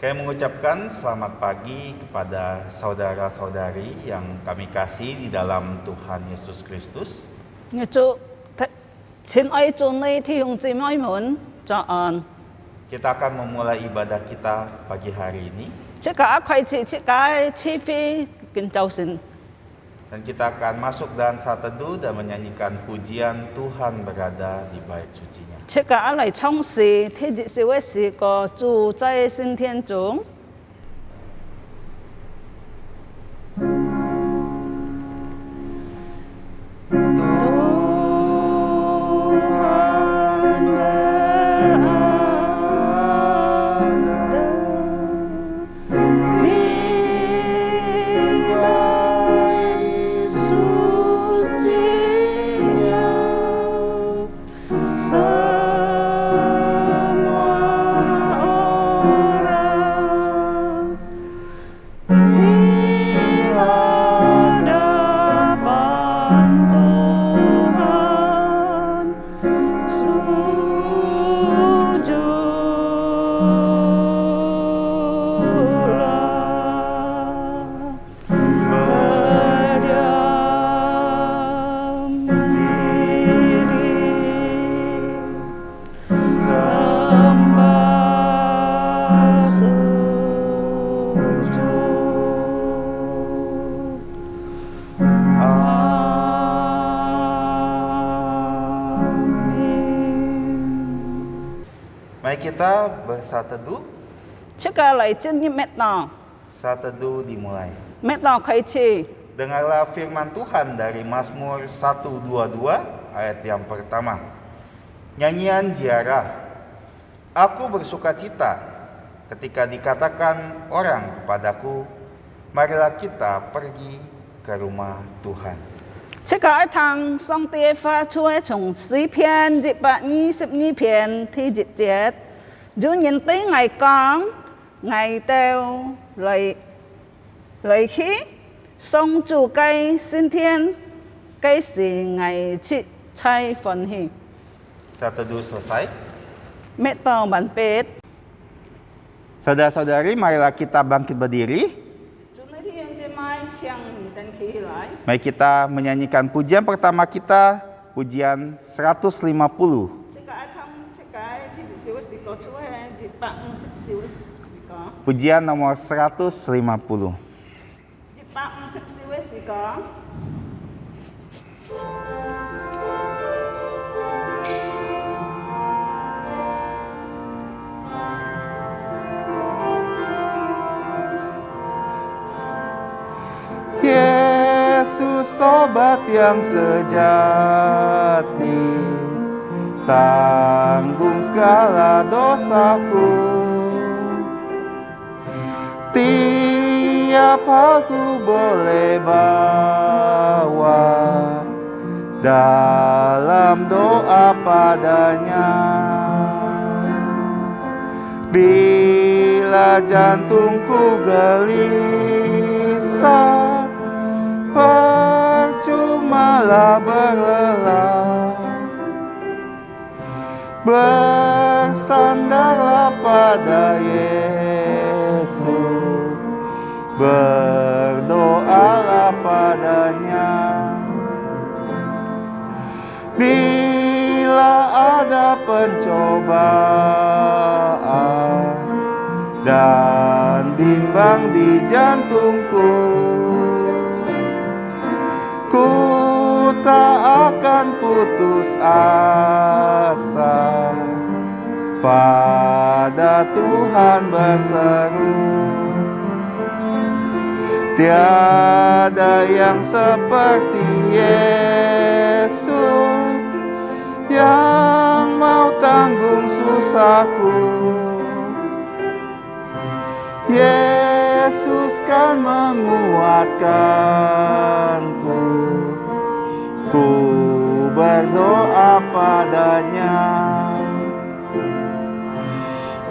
Kami mengucapkan selamat pagi kepada saudara-saudari yang kami kasih di dalam Tuhan Yesus Kristus. 祝親愛眾的弟兄姊妹們早安。 Kita akan memulai ibadah kita pagi hari ini. 即個開始即個起飛跟早晨， Dan kita akan masuk dalam saat teduh dan menyanyikan pujian Tuhan berada di bait sucinya. 即個嚟唱詩，天日小嘅時個住在聖天中。 Mari kita bersatu teduh. 即個嚟進入麥當， Saat teduh dimulai. 麥當開始。 Dengarlah firman Tuhan dari Mazmur 122 ayat yang pertama. Nyanyian ziarah. Aku bersukacita ketika dikatakan orang kepadaku, marilah kita pergi ke rumah Tuhan. 即個一堂上帝發出從詩篇122篇第1節，有人對我講，我到來去上主嘅聖天，這是我切切歡喜。 Saat teduh selesai. 麥當完畢。 Saudara-saudari, marilah kita bangkit berdiri. Mari kita menyanyikan pujian pertama kita, pujian 150. Pujian nomor 150. Yesus sobat yang sejati, tanggung segala dosaku. Tiap hal ku boleh bawa dalam doa padanya. Bila jantungku gelisah, percumalah berlelah. Bersandarlah pada Yesus, berdoalah padanya. Bila ada pencobaan dan bimbang di jantungku, ku tak akan putus asa, pada Tuhan berseru. Tiada yang seperti Yesus, yang mau tanggung susahku. Yesus kan menguatkanku. Ku berdoa padanya.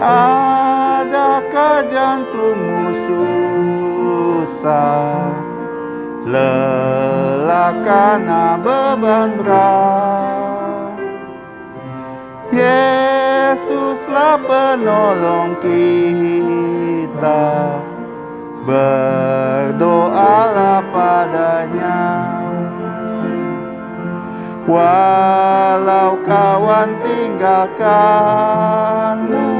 Adakah jantungmu susah, lelah karena beban berat? Yesuslah penolong kita. kita, berdoalah padanya. Walau kawan tinggalkanmu,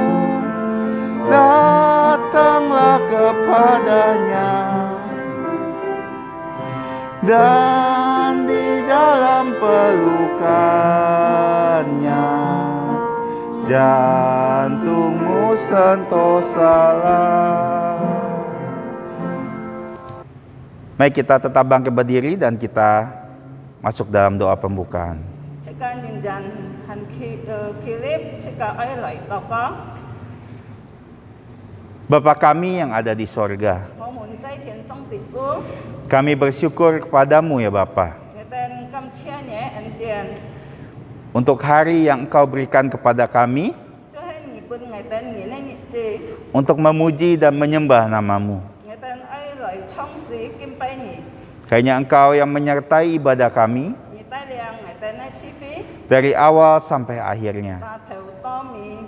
datanglah kepadanya. Dan di dalam pelukannya, jantungmu sentosalah. Mari kita tetap bangkit berdiri dan kita masuk dalam doa pembukaan. Jika ninjan han kilip, jika ai lai toko, Bapa kami yang ada di sorga, wo mun zai tian song ti gu, kami bersyukur kepadamu ya Bapa, người tên cam chia nhé en tian, untuk hari yang Engkau berikan kepada kami, cho hai nhị bun người tên nhị nay nhị chi, untuk memuji dan menyembah namamu. người tên ai lai chong si kim pai nhị, Hanya Engkau yang menyertai ibadah kami nhị tai liang người tên ai chi phí, dari awal sampai akhirnya. ta theo to mi,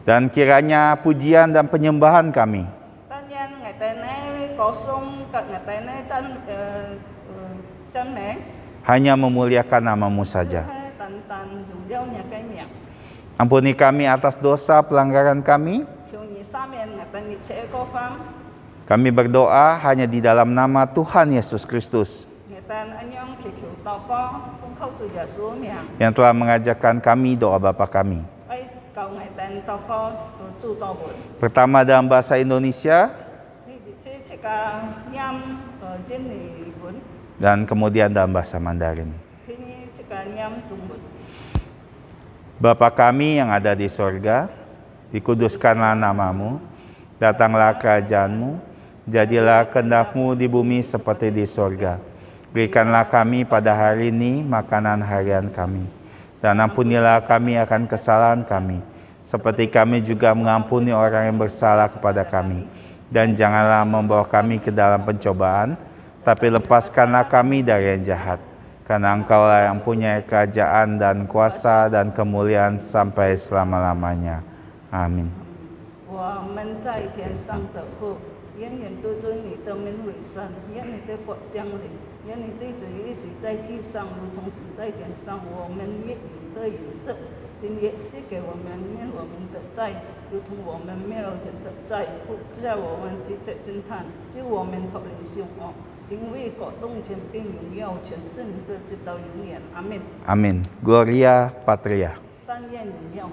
Dan kiranya pujian dan penyembahan kami tất nhiên người tên ai có sung, người tên ai chân nén, hanya memuliakan namamu saja. hai tần tần dùng dâu nhà cái miệng, Ampuni kami atas dosa pelanggaran kami. khiêu nhị sa miền người tên nhị chế có phang. Kami berdoa hanya di dalam nama Tuhan Yesus Kristus Người ta anh em thì kiểu tao có cũng không từ giờ xuống miệng yang telah mengajarkan kami doa Bapa kami. ấy cầu ngày tên tao có tu tao buồn Pertama dalam bahasa Indonesia thì chỉ cả nhâm ở trên này buồn dan kemudian dalam bahasa Mandarin. thì chỉ cả nhâm tung buồn Bapa kami yang ada di sorga, dikuduskanlah namamu, datanglah kerajaanmu, jadilah kehendak-Mu di bumi seperti di sorga. Berikanlah kami pada hari ini makanan harian kami, dan ampunilah kami akan kesalahan kami, seperti kami juga mengampuni orang yang bersalah kepada kami. Dan janganlah membawa kami ke dalam pencobaan, tapi lepaskanlah kami dari yang jahat. Karena Engkaulah yang punya kerajaan dan kuasa dan kemuliaan sampai selama-lamanya. Amin. 我们在天上的父，愿人都尊你的名为圣，愿你的国降临，愿你的旨意行在地上，如同行在天上。我们日用的饮食，今夜是给我们免我们的债，如同我们免了人的债，不在我们的这侦探，救我们脱离凶恶。因为国度、权柄、荣耀、全是你的，直到永远。阿门。 Amin. Gloria Patria. 但愿荣耀。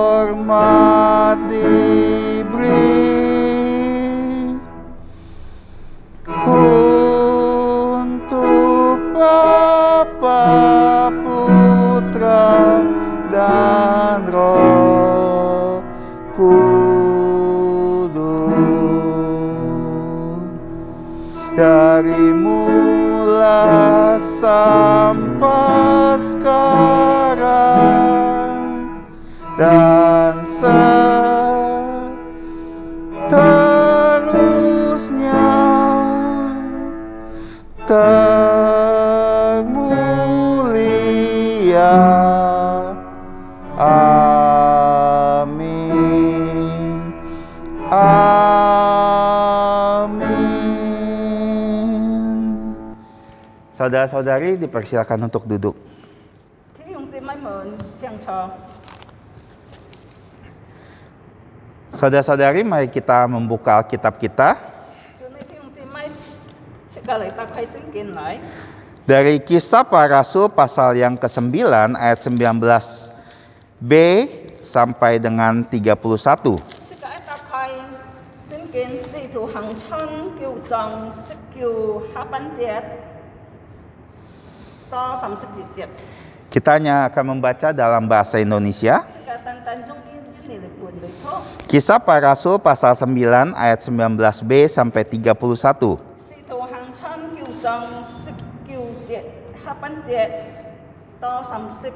Hormat diberi untuk Bapa, Putra, dan Roh Kudus, dari mula sampai sekarang dan seterusnya termulia. Amin. Amin. Saudara-saudari dipersilakan untuk duduk. Thí用姊妹們請坐。 Saudara-saudari, mari kita membuka Alkitab kita 做呢啲用姊妹即刻嚟打開聖經嚟。 dari Kisah Para Rasul pasal yang ke-9 ayat 19b sampai dengan 31. 即刻一打開聖經使徒行傳叫章十九下半節到32節。 Kita hanya akan membaca dalam bahasa Indonesia. 即刻單單中間啲嚟換嚟拖。 Kisah Para Rasul pasal 9 ayat 19b sampai 31. 使徒行傳叫章十九節下半節到30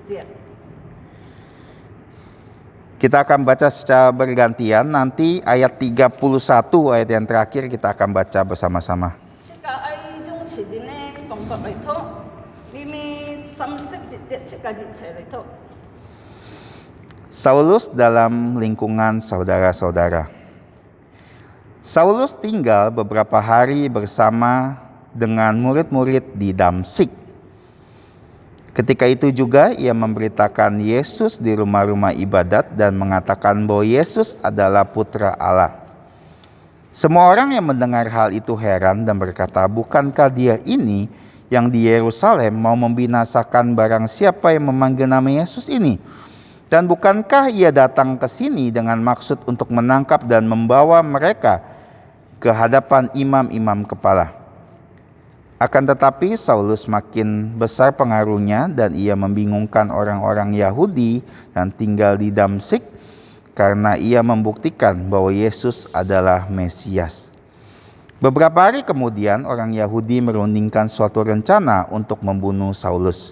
節。 Kita akan baca secara bergantian. Nanti ayat 31 ayat yang terakhir kita akan baca bersama-sama. 即刻喺用詞典呢講法嚟拖。Saulus dalam lingkungan saudara-saudara. Saulus tinggal beberapa hari bersama dengan murid-murid di Damsyik. Ketika itu juga ia memberitakan Yesus di rumah-rumah ibadat dan mengatakan bahwa Yesus adalah putra Allah. Semua orang yang mendengar hal itu heran dan berkata, bukankah dia ini yang di Yerusalem mau membinasakan barang siapa yang memanggil nama Yesus ini? Dan bukankah ia datang ke sini dengan maksud untuk menangkap dan membawa mereka ke hadapan imam-imam kepala? Akan tetapi Saulus makin besar pengaruhnya dan ia membingungkan orang-orang Yahudi dan tinggal di Damsyik karena ia membuktikan bahwa Yesus adalah Mesias. Beberapa hari kemudian orang Yahudi merundingkan suatu rencana untuk membunuh Saulus.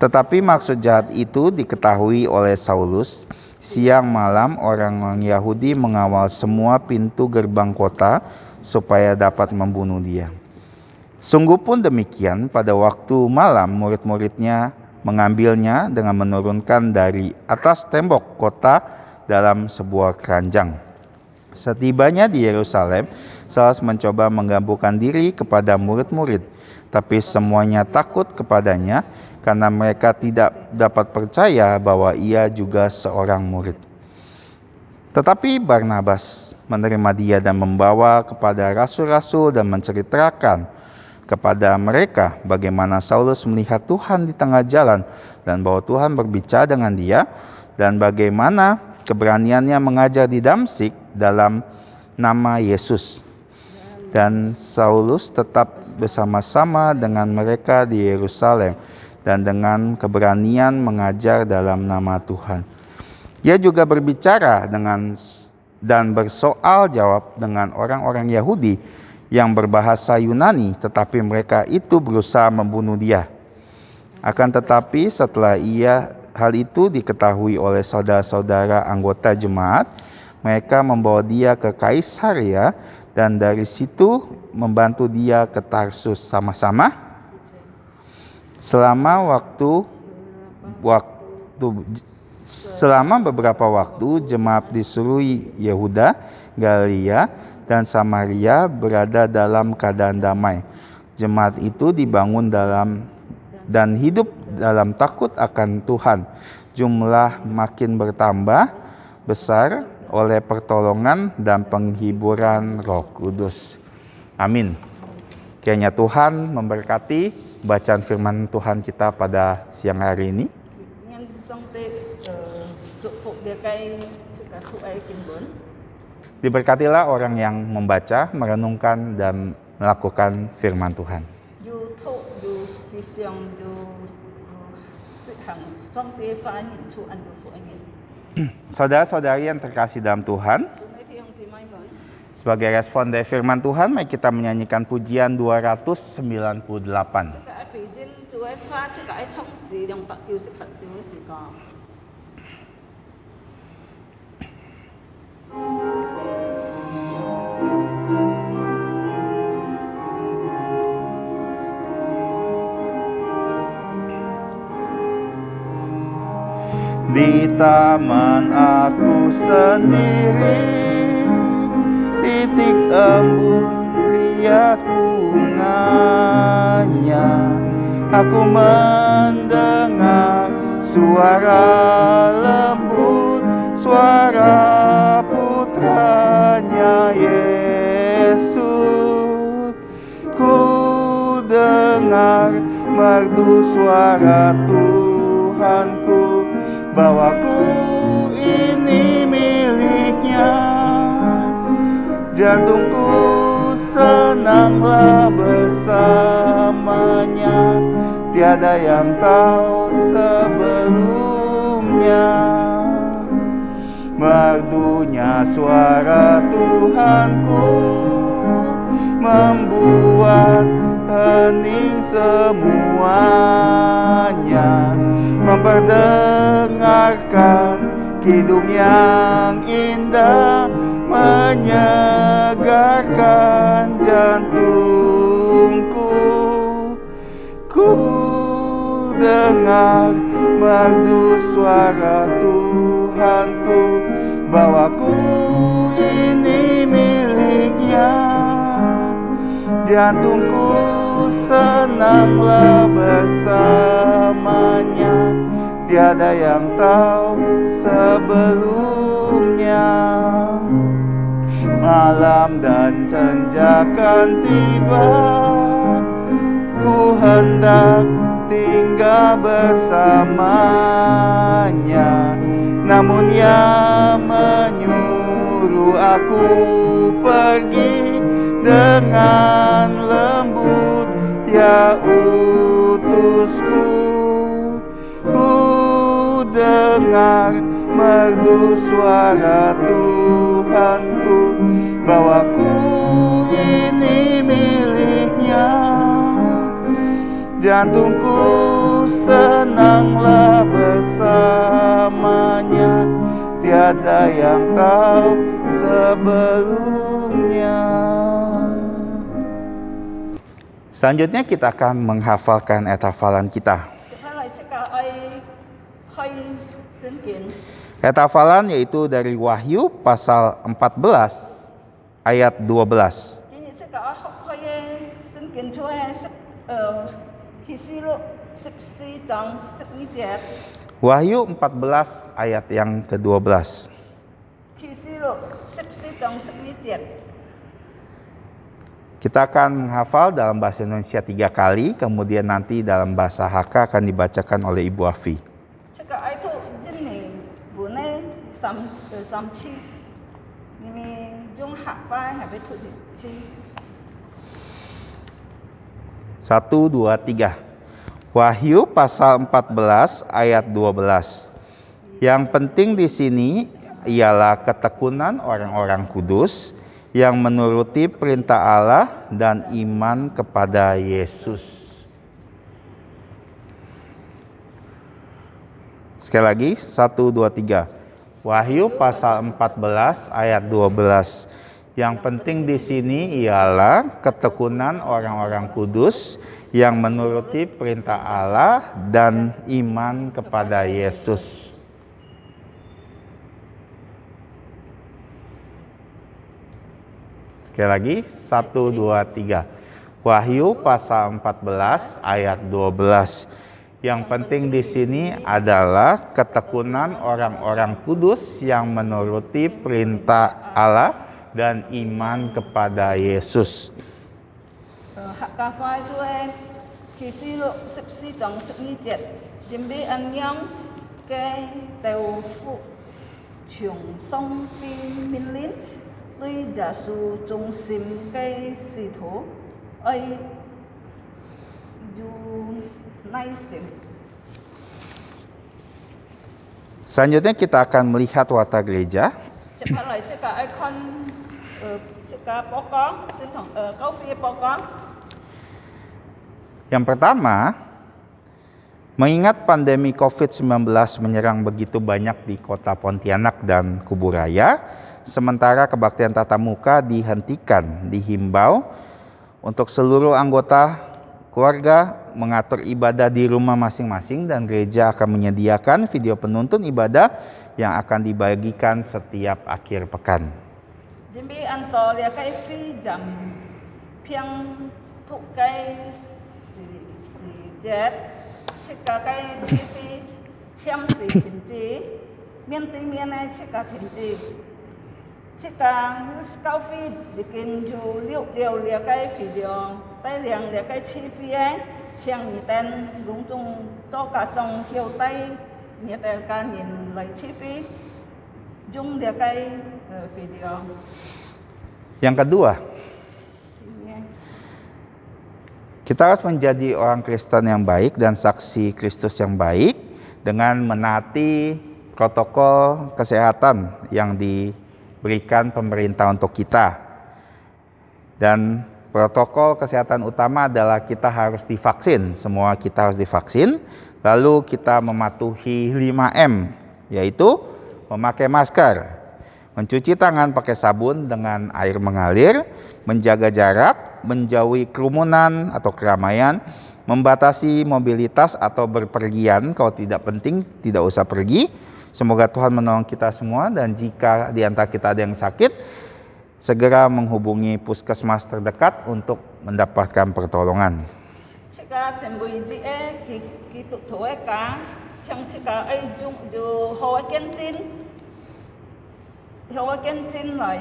Tetapi maksud jahat itu diketahui oleh Saulus. Siang malam orang-orang Yahudi mengawal semua pintu gerbang kota supaya dapat membunuh dia. Sungguh pun demikian, pada waktu malam murid-muridnya mengambilnya dengan menurunkan dari atas tembok kota dalam sebuah keranjang. Setibanya di Yerusalem, Saulus mencoba menggabungkan diri kepada murid-murid, tapi semuanya takut kepadanya karena mereka tidak dapat percaya bahwa ia juga seorang murid. Tetapi Barnabas menerima dia dan membawa kepada rasul-rasul dan menceritakan kepada mereka bagaimana Saulus melihat Tuhan di tengah jalan dan bahwa Tuhan berbicara dengan dia dan bagaimana keberaniannya mengajar di Damsyik dalam nama Yesus. Dan Saulus tetap bersama-sama dengan mereka di Yerusalem dan dengan keberanian mengajar dalam nama Tuhan. Ia juga berbicara dan bersoal jawab dengan orang-orang Yahudi yang berbahasa Yunani, tetapi mereka itu berusaha membunuh dia. Akan tetapi setelah hal itu diketahui oleh saudara-saudara anggota jemaat, mereka membawa dia ke Kaisaria dan dari situ membantu dia ke Tarsus sama-sama. Selama beberapa waktu jemaat di seluruh Yehuda, Galilea, dan Samaria berada dalam keadaan damai. Jemaat itu dibangun dan hidup dalam takut akan Tuhan. Jumlah makin bertambah besar oleh pertolongan dan penghiburan Roh Kudus. Amin. Kiranya Tuhan memberkati bacaan firman Tuhan kita pada siang hari ini. Diberkatilah orang yang membaca, merenungkan, dan melakukan firman Tuhan. Saudara-saudari yang terkasih dalam Tuhan, sebagai respon dari firman Tuhan, mari kita menyanyikan pujian 298. Di taman aku sendiri, titik embun rias bunganya. Aku mendengar suara lembut, suara putranya Yesus. Ku dengar merdu suara Tuhanku, bahwa ku ini miliknya. Jantungku senanglah bersamanya, tiada yang tahu sebelumnya. Merdunya suara Tuhanku membuat hening semuanya, memperdengarkan kidung yang indah, menyegarkan jantungku. Ku dengar merdu suara Tuhanku, bahwa ku ini miliknya. Jantungku senanglah bersamanya, tiada yang tahu sebelumnya. Malam dan senja akan tiba, ku hendak tinggal bersamanya. Namun ia menyuruh aku pergi dengan lembut, ia utusku. Ku dengar merdu suara Tuhanku, bahwa ku ini miliknya. Jantungku senanglah bersamanya, tiada yang tahu sebelumnya. Selanjutnya kita akan menghafalkan ayat hafalan kita. Ayat hafalan yaitu dari Wahyu pasal 14 ayat 12. Wahyu 14 ayat yang ke-12. Kita akan menghafal dalam bahasa Indonesia 3 kali, kemudian nanti dalam bahasa Hakka akan dibacakan oleh Ibu Afi. Satu, dua, tiga. Wahyu pasal 14 ayat 12. Yang penting di sini ialah ketekunan orang-orang kudus yang menuruti perintah Allah dan iman kepada Yesus. Sekali lagi, 1, 2, 3. Wahyu pasal 14 ayat 12. Yang penting di sini ialah ketekunan orang-orang kudus yang menuruti perintah Allah dan iman kepada Yesus. Sekali lagi, 1, 2, 3. Wahyu pasal 14 ayat 12. Yang penting di sini adalah ketekunan orang-orang kudus yang menuruti perintah Allah dan iman kepada Yesus. Selanjutnya kita akan melihat watak gereja. Yang pertama, mengingat pandemi COVID-19 menyerang begitu banyak di kota Pontianak dan Kuburaya, sementara kebaktian tatap muka dihentikan, dihimbau untuk seluruh anggota keluarga mengatur ibadah di rumah masing-masing, dan gereja akan menyediakan video penuntun ibadah yang akan dibagikan setiap akhir pekan. Yang kedua, kita harus menjadi orang Kristen yang baik dan saksi Kristus yang baik dengan menaati protokol kesehatan yang diberikan pemerintah untuk kita. Dan protokol kesehatan utama adalah kita harus divaksin, semua kita harus divaksin. Lalu kita mematuhi 5M, yaitu memakai masker, mencuci tangan pakai sabun dengan air mengalir, menjaga jarak, menjauhi kerumunan atau keramaian, membatasi mobilitas atau berpergian. Kalau tidak penting, tidak usah pergi. Semoga Tuhan menolong kita semua, dan jika di antara kita ada yang sakit, segera menghubungi puskesmas terdekat untuk mendapatkan pertolongan. Jika sembuh kita tuakan, jika hoi kentin lại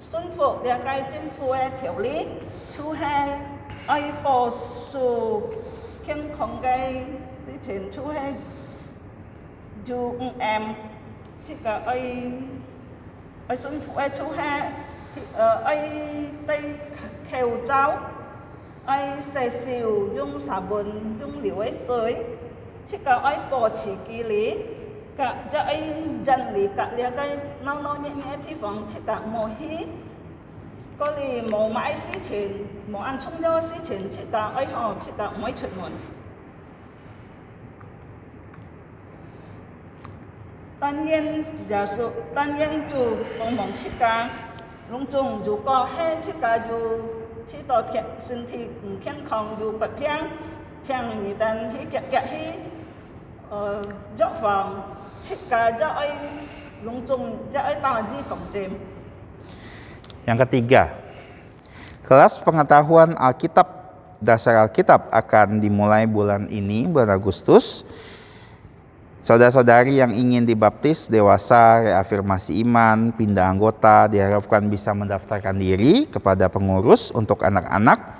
xuân phục để cái chính phủ条例，出係愛保守健康嘅事情，出係就即個愛xuân服愛出係愛戴口罩，愛洗手用沙本用流水，即個愛保持距離。cả dạy dần lý cả lia cái nâu nhẹ nhẹ thì phòng chỉ cả mùa hí có lì mùa mãi xí chín mùa ăn chung nhau xí chín chỉ cả ấy họ chỉ cả mấy chuyện muộn tất nhiên dù bông bông chỉ cả lung tung dù có hết chỉ cả dù chỉ tỏ thiện sinh thì khen không dù bật phiang chẳng người ta hí kẹt hí dọ phòng Yang ketiga, kelas pengetahuan Alkitab, dasar Alkitab akan dimulai bulan ini, bulan Agustus. Saudara-saudari yang ingin dibaptis, dewasa, reafirmasi iman, pindah anggota, diharapkan bisa mendaftarkan diri kepada pengurus. Untuk anak-anak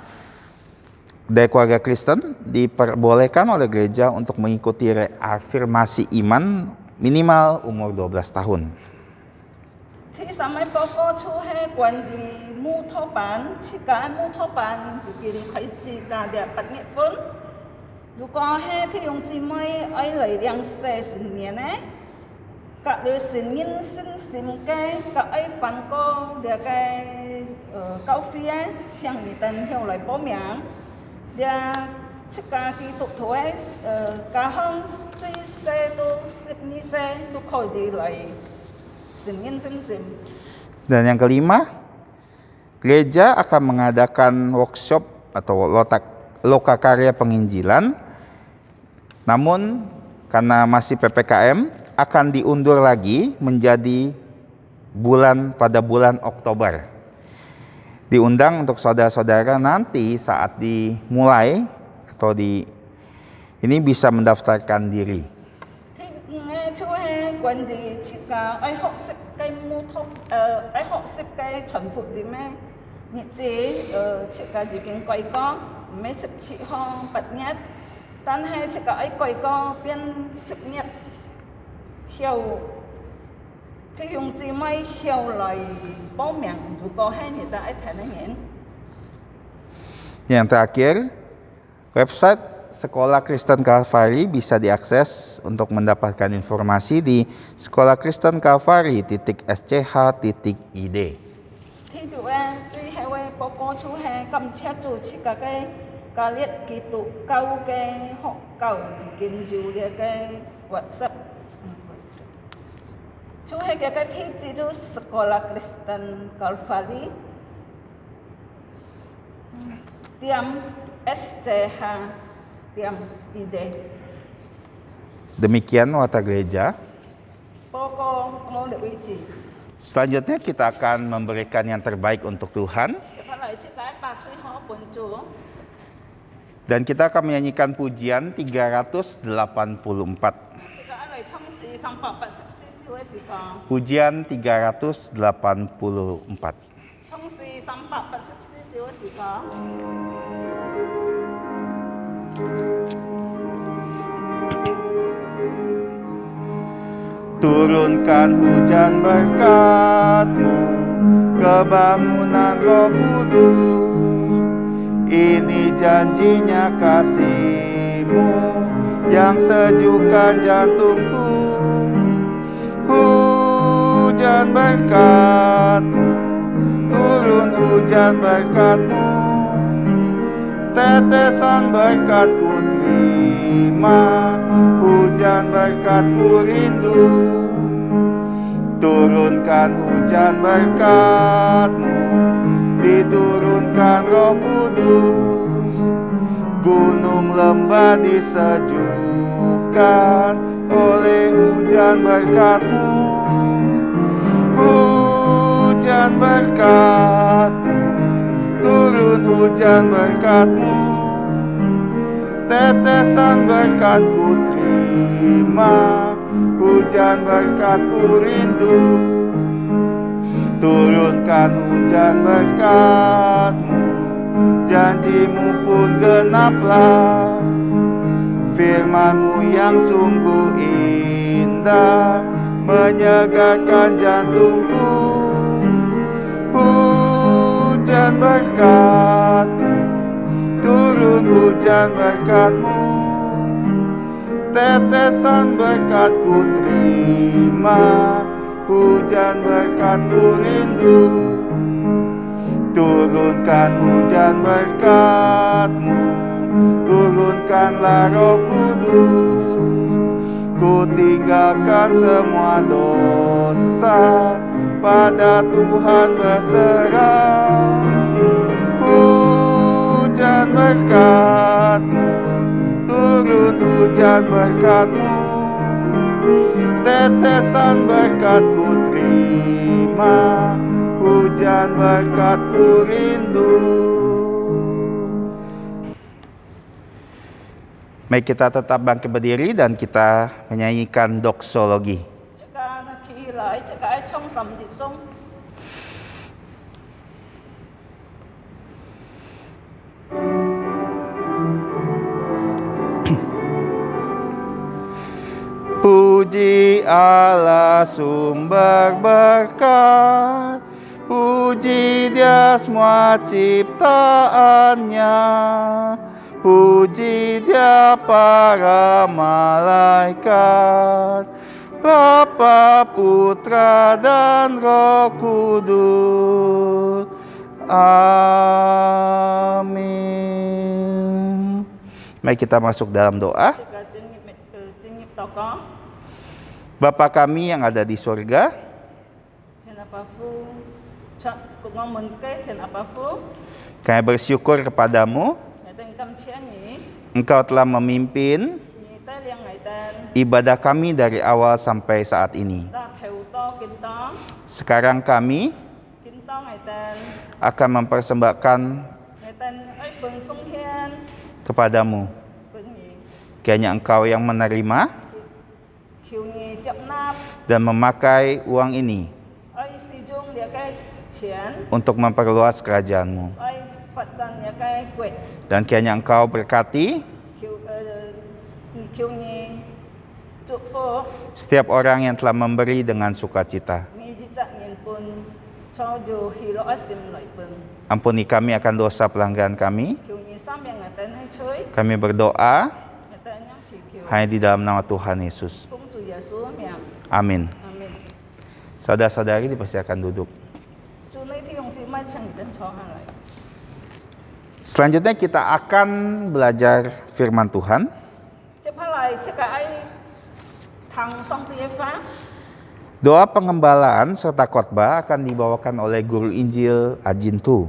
dari keluarga Kristen diperbolehkan oleh gereja untuk mengikuti reafirmasi iman minimal umur 12 tahun. Thì sampai pokok cuhe kuanji mutoban, jika mutoban jika dikasih kada dapat pun, jika he thì ông chỉ mới ấy lấy yang xe sinh niên ấy, các đứa sinh niên sinh sinh cái các ấy ban cô để cái cao phí chẳng bị tên hiểu lại bố mẹ, dia jika kita tuai kahang cuy xe tu sipni xe tu kau dilai singin sim. Dan yang kelima, gereja akan mengadakan workshop atau lokakarya penginjilan. Namun karena masih PPKM akan diundur lagi menjadi pada bulan Oktober. Diundang untuk saudara-saudara nanti saat dimulai atau ini bisa mendaftarkan diri. Yang terakhir, website Sekolah Kristen Kalvari bisa diakses untuk mendapatkan informasi di sekolahkristenkalvari.sch.id. Sekolah Kristen Kalvari tiam SCH tiam ide. Demikian Warta Gereja. Selanjutnya kita akan memberikan yang terbaik untuk Tuhan. Dan kita akan menyanyikan pujian 384. Pujian 384. Turunkan hujan berkat-Mu, kebangunan Roh Kudus. Ini janjinya kasih-Mu yang sejukkan jantungku. Hujan berkat-Mu, turun hujan berkat-Mu. Tetesan berkat-Ku terima, hujan berkat-Ku rindu. Turunkan hujan berkat-Mu, diturunkan Roh Kudus. gunung lembah disejukkan oleh hujan berkat-Mu. Hujan berkat-Mu, turun hujan berkat-Mu. Tetesan berkat-Ku terima, hujan berkat-Ku rindu. Turunkan hujan berkat-Mu, janji-Mu pun genaplah. Firman-Mu yang sungguh indah menyegarkan jantungku. Hujan berkat-Mu, turun hujan berkat-Mu. Tetesan berkat-Ku terima, hujan berkat-Ku rindu. Turunkan hujan berkat-Mu, turunkanlah Roh Kudus. Ku tinggalkan semua dosa, pada Tuhan berserah. Hujan berkat-Mu, turun hujan berkat-Mu. Tetesan berkat-Ku terima, hujan berkat-Ku rindu. Mari kita tetap bangkit berdiri dan kita menyanyikan doksologi. Puji Allah sumber berkat, puji Dia semua ciptaannya. Puji Dia para malaikat, Bapa, Putra, dan Roh Kudus. Amin. Mari kita masuk dalam doa. Bapa kami yang ada di surga, kami bersyukur kepadamu. Engkau telah memimpin ibadah kami dari awal sampai saat ini. Sekarang kami akan mempersembahkan kepadamu. Kiranya Engkau yang menerima dan memakai uang ini untuk memperluas kerajaan-Mu. Dan kiranya Engkau berkati setiap orang yang telah memberi dengan sukacita. Ampuni kami akan dosa pelanggaran kami. Kami berdoa hanya di dalam nama Tuhan Yesus. Amin. Saudara-saudari dipersilakan duduk. Selanjutnya kita akan belajar firman Tuhan. Doa pengembalaan serta khotbah akan dibawakan oleh Guru Injil Ajin Tu.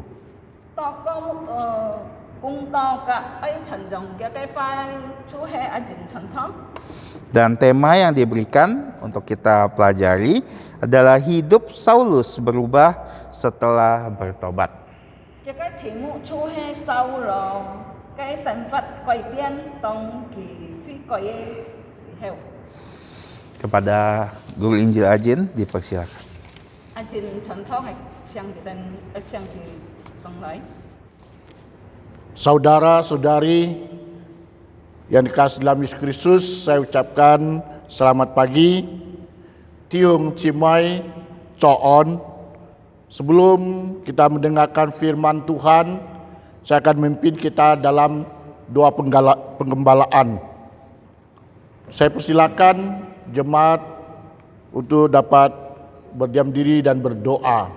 Dan tema yang diberikan untuk kita pelajari adalah hidup Saulus berubah setelah bertobat. Kepada Guru Injil Ajin dipersilakan. Saudara-saudari yang dikasihi dalam Yesus Kristus, saya ucapkan selamat pagi. Tiung Cimai Coon. Sebelum kita mendengarkan firman Tuhan, saya akan memimpin kita dalam doa penggembalaan. Saya persilakan jemaat untuk dapat berdiam diri dan berdoa.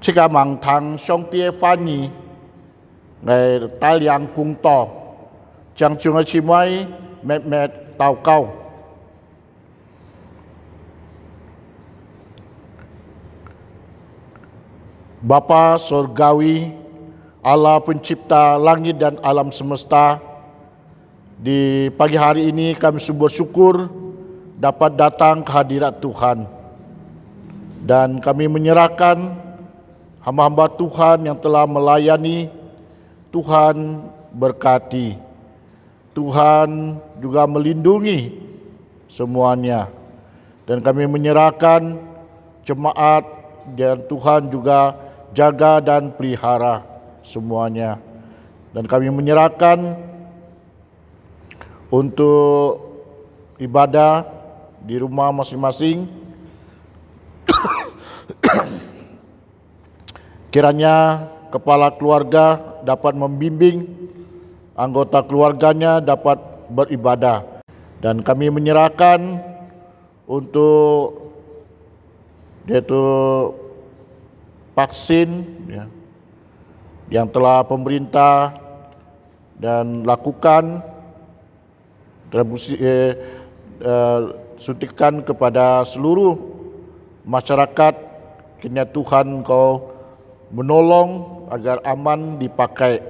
Jika mangtang Song Tie Fani, ngai taliang kung to, Chang Chung Cimai met tau kau. Bapa Surgawi, Allah pencipta langit dan alam semesta. Di pagi hari ini kami bersyukur dapat datang ke hadirat Tuhan. Dan kami menyerahkan hamba-hamba Tuhan yang telah melayani. Tuhan berkati. Tuhan juga melindungi semuanya. Dan kami menyerahkan jemaat dan Tuhan juga jaga dan pelihara semuanya. Dan kami menyerahkan untuk ibadah di rumah masing-masing. Kiranya kepala keluarga dapat membimbing anggota keluarganya dapat beribadah. Dan kami menyerahkan untuk yaitu vaksin ya, yang telah pemerintah dan lakukan suntikan kepada seluruh masyarakat. Kiranya Tuhan Kau menolong agar aman dipakai.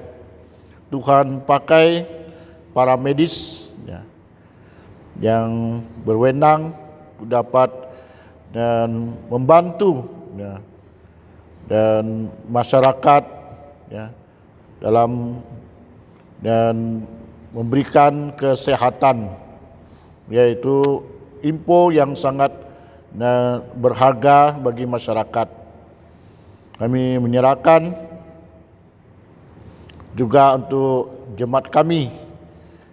Tuhan pakai para medis ya, yang berwenang dapat dan membantu ya, dan masyarakat ya, dalam dan memberikan kesehatan, yaitu info yang sangat berharga bagi masyarakat. Kami menyerahkan juga untuk jemaat kami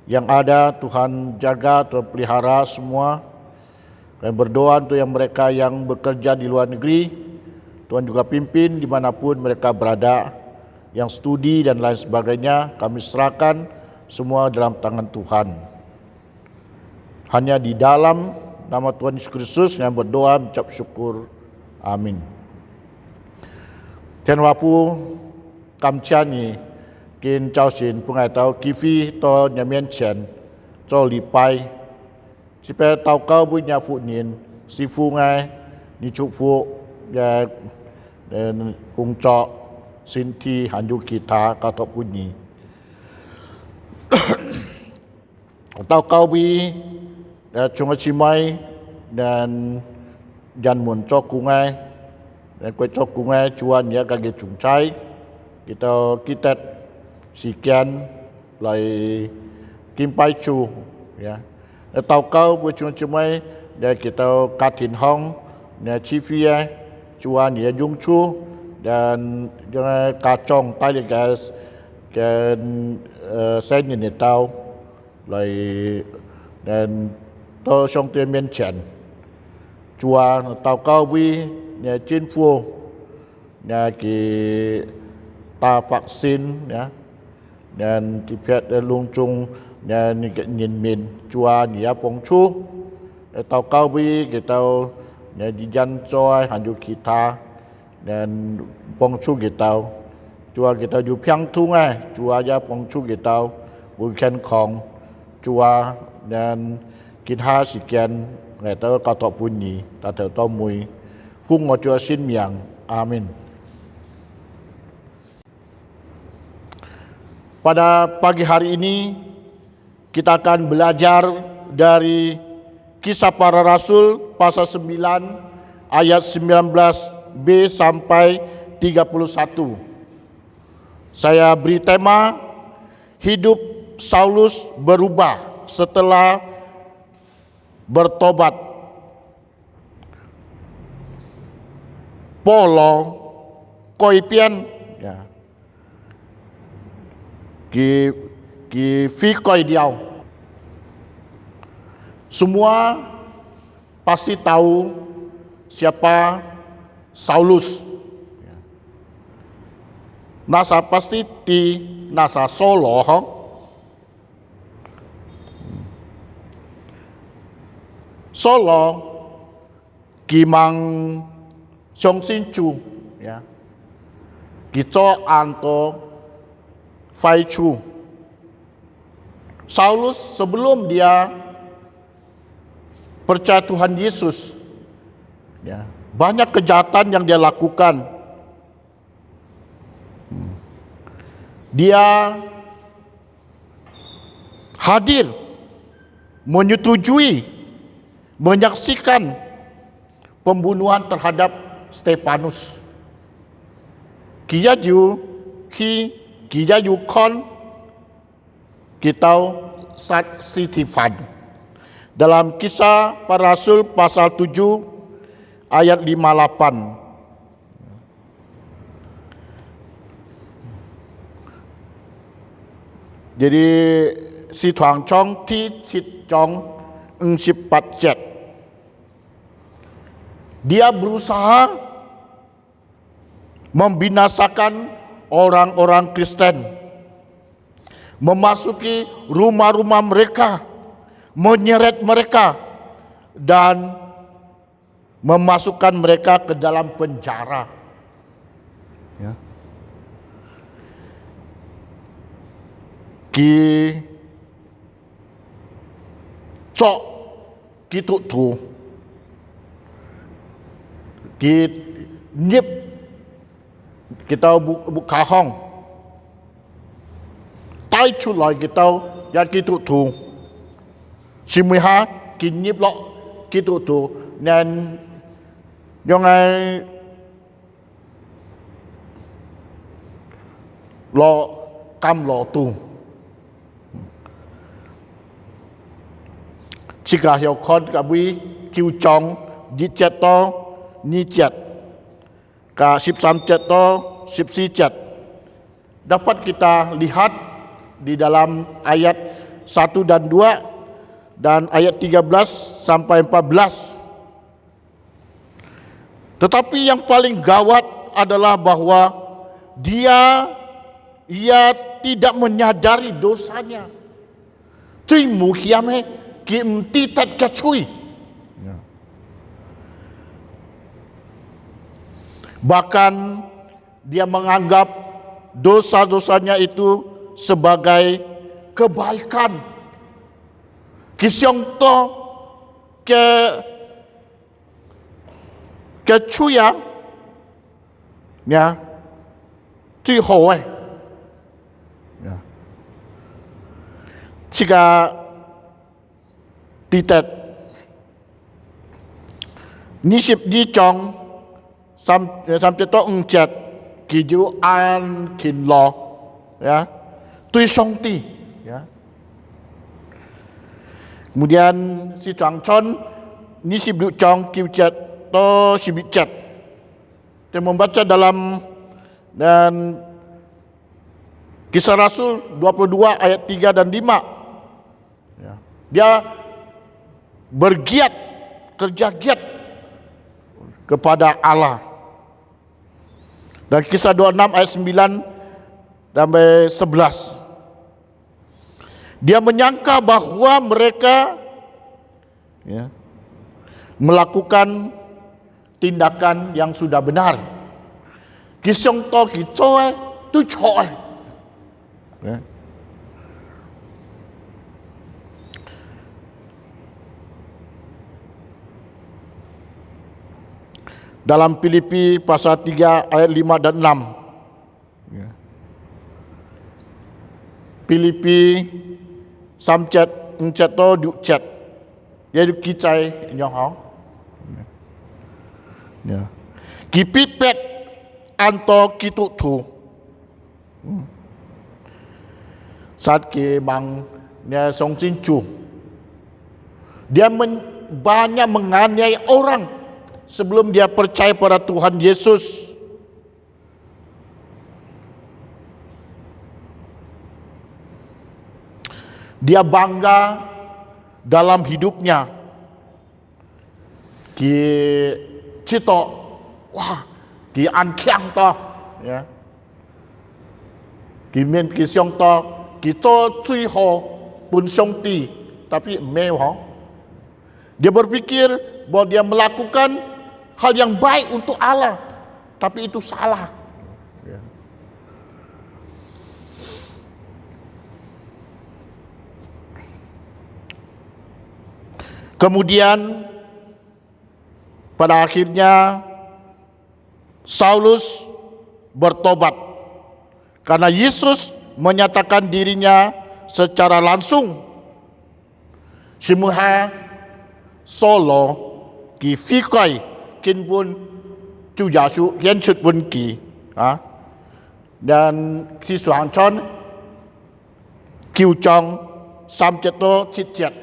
yang ada, Tuhan jaga, Tuhan pelihara semua. Kami berdoa untuk yang mereka yang bekerja di luar negeri, Tuhan juga pimpin dimanapun mereka berada, yang studi dan lain sebagainya, kami serahkan semua dalam tangan Tuhan. Hanya di dalam nama Tuhan Yesus Kristus yang berdoa mengucap syukur. Amin. Tian wapu kamciani kin chao xin pungai tao kifi to nyamien chen cho li pai si pe tao cao bu nya phụ niên si phu ngai ni chu phu ya kung cho sin thi han yu kita ka to pu ni tao cao bi chung chi mai dan jan mun cho ku ngai dan ko cho ku ngai chuan ya ka ge chung chai kita sekian lai kim pai chu ya tao cao bu chung chi mai để kita katin hong ne chi fia chuan ya dung chu dan kacong tai gas kan sen ni tao lai dan to song tiền miền chen chua tao cao vi nhà trên phu nhà ki ta vaksin ya dan tipet lung chung nhà ni nhìn miền chua nia pong chu tao cao vi kita nhà di jan choi han yu kita dan pong chu kita chua kita yu piang thung chua ya pong chu kita bukan kong chua dan kita sekian ngày tới cao thọ bunyi ta thờ to mui cung ngọ chùa xin miang amin. Pada pagi hari ini kita akan belajar dari Kisah Para Rasul pasal 9 ayat 19b sampai 31. Saya beri tema hidup Saulus berubah setelah bertobat. Polo koipian ya. Ki fi koi diao. Semua pasti tahu siapa Saulus. Nasa pasti di nasa Solo. Solo kimang song sin chu ya kita anto fai chu. Saulus sebelum dia percaya Tuhan Yesus ya, banyak kejahatan yang dia lakukan. dia hadir, menyetujui, menyaksikan pembunuhan terhadap Stefanus. Kita kon kita Stefanus. Dalam Kisah Para Rasul pasal 7 ayat 58. Jadi si Tuang Chong Ti Cit Chong 47. Dia berusaha membinasakan orang-orang Kristen, memasuki rumah-rumah mereka, menyeret mereka dan memasukkan mereka ke dalam penjara. Ya. Ki cok gitu tu, ki nyip kita buka hong, tai culai kita ya gitu tu, simuha ki nyip lo gitu tu, dan yang ai lo kam lo tu. Jika hiu kon kabui kiu chong di jet to ni jet ka 13 jet to 14 jet, dapat kita lihat di dalam ayat 1 dan 2 dan ayat 13 sampai 14. Tetapi yang paling gawat adalah bahwa ia tidak menyadari dosanya. Cui mu kiame kim titat kacui. Bahkan dia menganggap dosa-dosanya itu sebagai kebaikan. Kisyong to ke cuya ya最后jika titat nisip di chong sampai to ungcat kiju an kin lo ya tui song ti ya. Kemudian si Chuang Chon nisip du chong kiu chat to sibit chat. Dia membaca dalam dan Kisah Rasul 22 ayat 3 dan 5. Ya. Dia bergiat, kerja giat kepada Allah. Dan Kisah 26 ayat 9 sampai 11. Dia menyangka bahwa mereka melakukan tindakan yang sudah benar. Kisong to kicoe tu coe. Dalam Filipi pasal 3 ayat 5 dan 6. Filipi samcet encet to du chat. Dia du kicai nyong hao. Ya. Kipipet anto kitu tu. Saat ke bang dia song sincu. Dia banyak menganiaya orang sebelum dia percaya pada Tuhan Yesus. Dia bangga dalam hidupnya. Ki cito, wah, ki an kiang to, ya. Ki men ki siong to, ki to cui ho pun siong ti, tapi mewah. Dia berpikir bahwa dia melakukan hal yang baik untuk Allah, tapi itu salah. Ya. Kemudian pada akhirnya Saulus bertobat karena Yesus menyatakan dirinya secara langsung. Simuha solo ki fikoi kin pun chu ya su hian chut pun ki. Dan si Suhang Chon Kiu Chong Sam Ceto Cicet.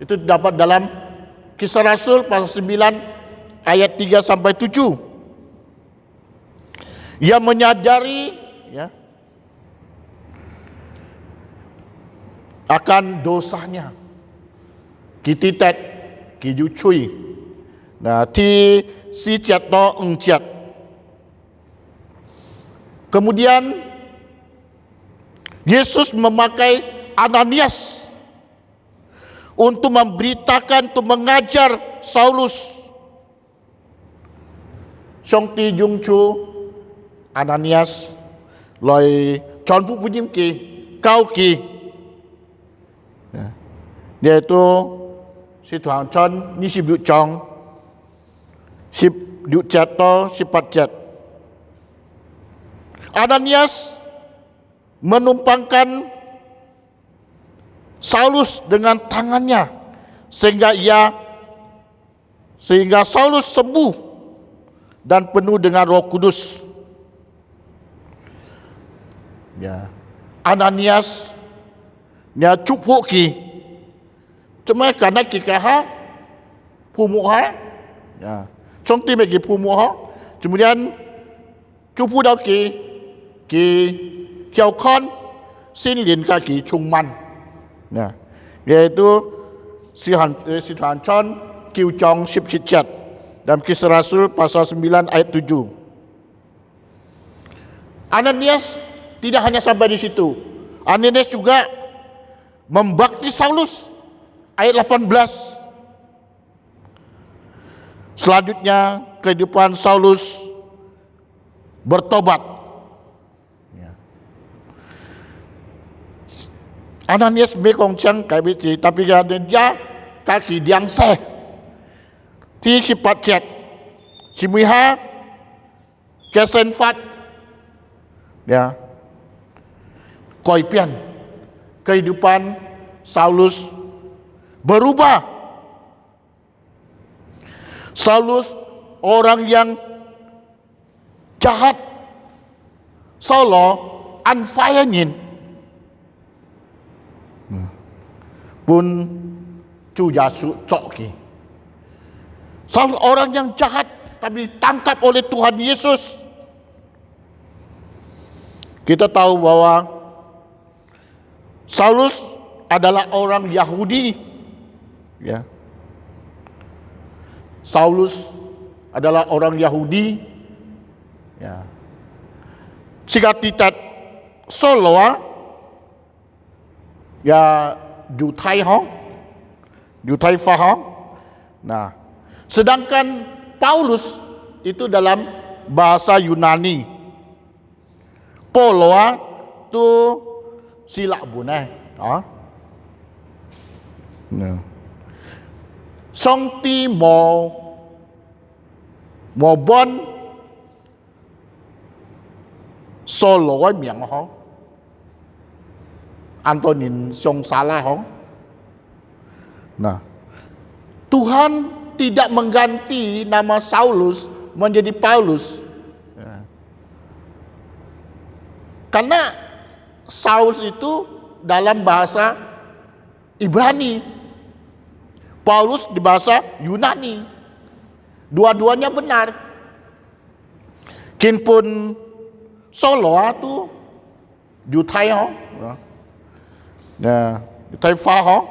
Itu dapat dalam Kisah Rasul pasal 9 ayat 3 sampai 7. Ia menyadari akan dosanya. Kititet Kiju Cui. Nah, ti si Ceto Engcet. Kemudian Yesus memakai Ananias untuk memberitakan, untuk mengajar Saulus. Song ti jung chu Ananias loi chon pu punyim ki kau ki. Yaitu si Tuhan Chon ni si biu chong si biu chat to si pat chat. Ananias menumpangkan Saulus dengan tangannya sehingga Saulus sembuh dan penuh dengan Roh Kudus. Ananias cupu ki cuma karena kikaha pumuha contoh bagi pumuha kemudian cupu dah ki kiau kon sin lin kaki chungman. Yaitu si Tuhan Chon Kiu Chong Sip Cicet dalam Kisah Rasul pasal 9 ayat 7. Ananias tidak hanya sampai di situ. Ananias juga membaptis Saulus ayat 18. Selanjutnya kehidupan Saulus bertobat. Ananias mekong chang kai bi chi tapi ga den ja ka ki diang se ti si pat chet si mui ha kesen fat koi pian kehidupan Saulus berubah. Saulus orang yang jahat, Saulo unfayanin pun cu jasu coki. Saul orang yang jahat tapi ditangkap oleh Tuhan Yesus. Kita tahu bahwa Saulus adalah orang Yahudi. Saulus adalah orang Yahudi. Jika tidak Soloa du Thai hong, du Thai fa hong. Nah, sedangkan Paulus itu dalam bahasa Yunani. Poloa tu sila bunai. Song ti mo bon solo miang hong. Antonin Song Salah hong. Nah, Tuhan tidak mengganti nama Saulus menjadi Paulus. Karena Saulus itu dalam bahasa Ibrani, Paulus di bahasa Yunani. Dua-duanya benar. Kin pun Soloa tu Jutai hong. Jutai fa hong.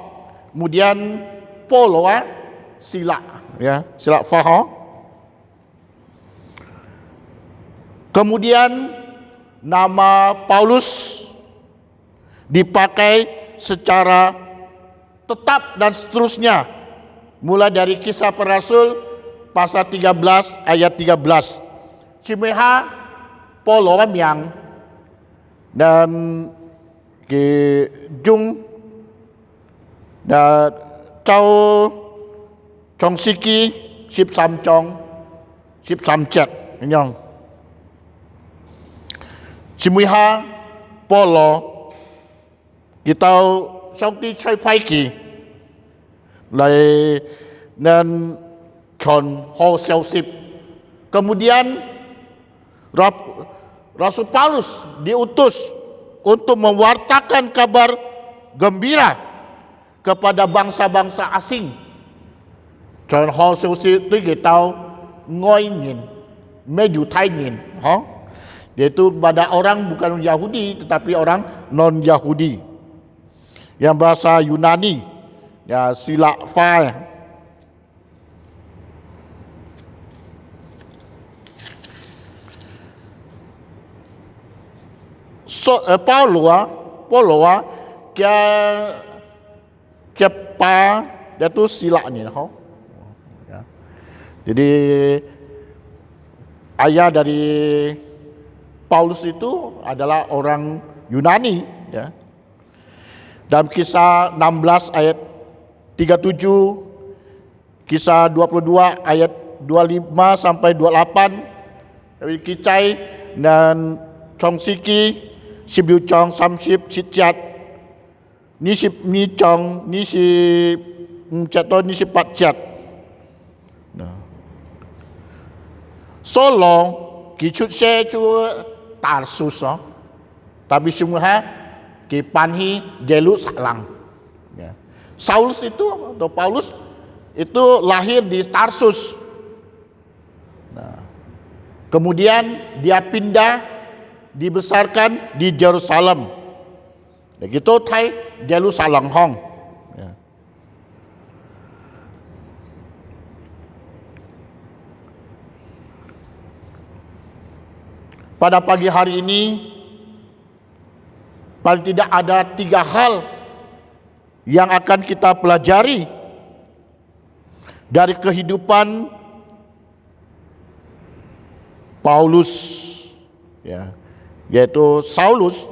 Kemudian Poloa sila, sila fa hong. Kemudian nama Paulus dipakai secara tetap dan seterusnya mulai dari Kisah Para Rasul pasal 13 ayat 13. Cimeha Polo yang dan ke Jung dan Cao Chong Siki Sip Sam Chong Sip Sam Chet nyong Cimeha Polo kita Songti Chai Paiki Lai dan John Ho Sip. Kemudian Rasul Paulus diutus untuk mewartakan kabar gembira kepada bangsa-bangsa asing. John Ho Sip itu kita ngoingin, medutainin, yaitu pada orang bukan Yahudi tetapi orang non-Yahudi yang bahasa Yunani, ya sila fa. Paulo kia pa dia tu sila ni, ya. Jadi ayah dari Paulus itu adalah orang Yunani, ya. Dalam kisah 16 ayat 37, kisah 22 ayat 25 sampai 28, Kicai dan Chong Siki, Sibiu Chong Samsip Sitjat, Ni Chong, Ni Si Chato, Ni Si Patjat. Solo kicut saya cuma Tarsus, tapi semua kipanhi Jelut Salang. Ya. Saulus itu atau Paulus itu lahir di Tarsus. Nah, kemudian dia pindah, dibesarkan di Yerusalem. Begitu Thai Jelut Salang Hong. Ya. Pada pagi hari ini paling tidak ada 3 hal yang akan kita pelajari dari kehidupan Paulus, ya, yaitu Saulus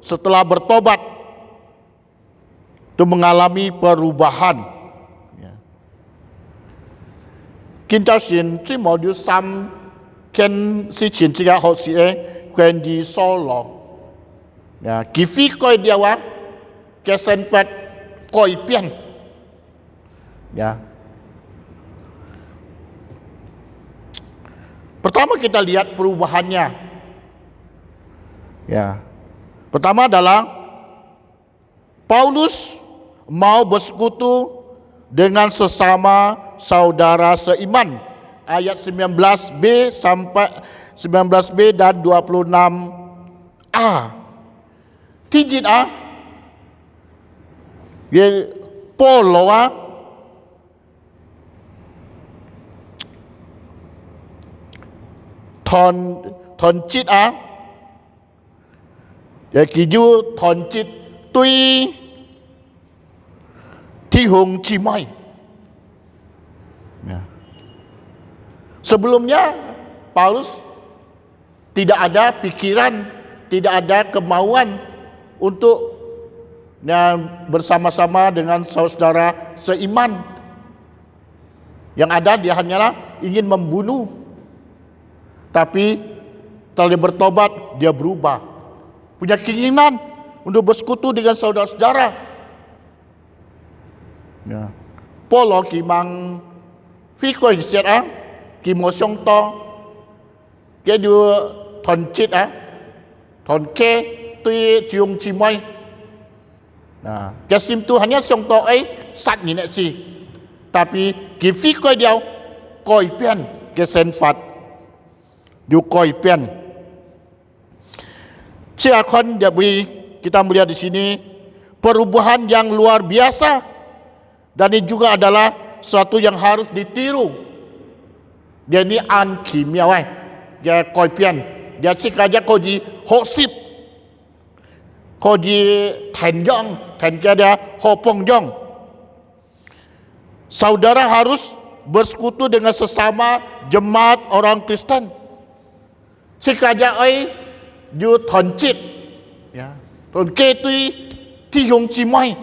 setelah bertobat itu mengalami perubahan. Ya. Kita sin ci modul sam ken si chin ci ga ho si quen di solo. Ya, kifi koi dia wa kesen pet koi pian. Ya. Pertama kita lihat perubahannya. Ya. Pertama adalah Paulus mau bersekutu dengan sesama saudara seiman. Ayat 19b sampai 19b dan 26a. Tijit ye Polo thon chit ye kiju thon chit tui ti hung cimai. Ya. Sebelumnya Paulus tidak ada pikiran, tidak ada kemauan untuk bersama-sama dengan saudara seiman. Yang ada dia hanyalah ingin membunuh. Tapi setelah dia bertobat, dia berubah. Punya keinginan untuk bersekutu dengan saudara-saudara. Ya. Polo kimang fikoi siat kimo siong to dia dua thon chit thon ke tui cium cimai. Nah, kesim tu hanya siong to sat ni nak si. Tapi kifi koi dia koi pian kesen fat. Du koi pian. Ciakon jadi kita melihat di sini perubahan yang luar biasa dan ini juga adalah suatu yang harus ditiru. Dia ni an kimia dia koi pian. Dia cik aja kau di hosip, kau di tenjong, dia hopong jong. Saudara harus bersekutu dengan sesama jemaat orang Kristen. Cik aja ju toncit, ya, tonke tu ti hong cimai.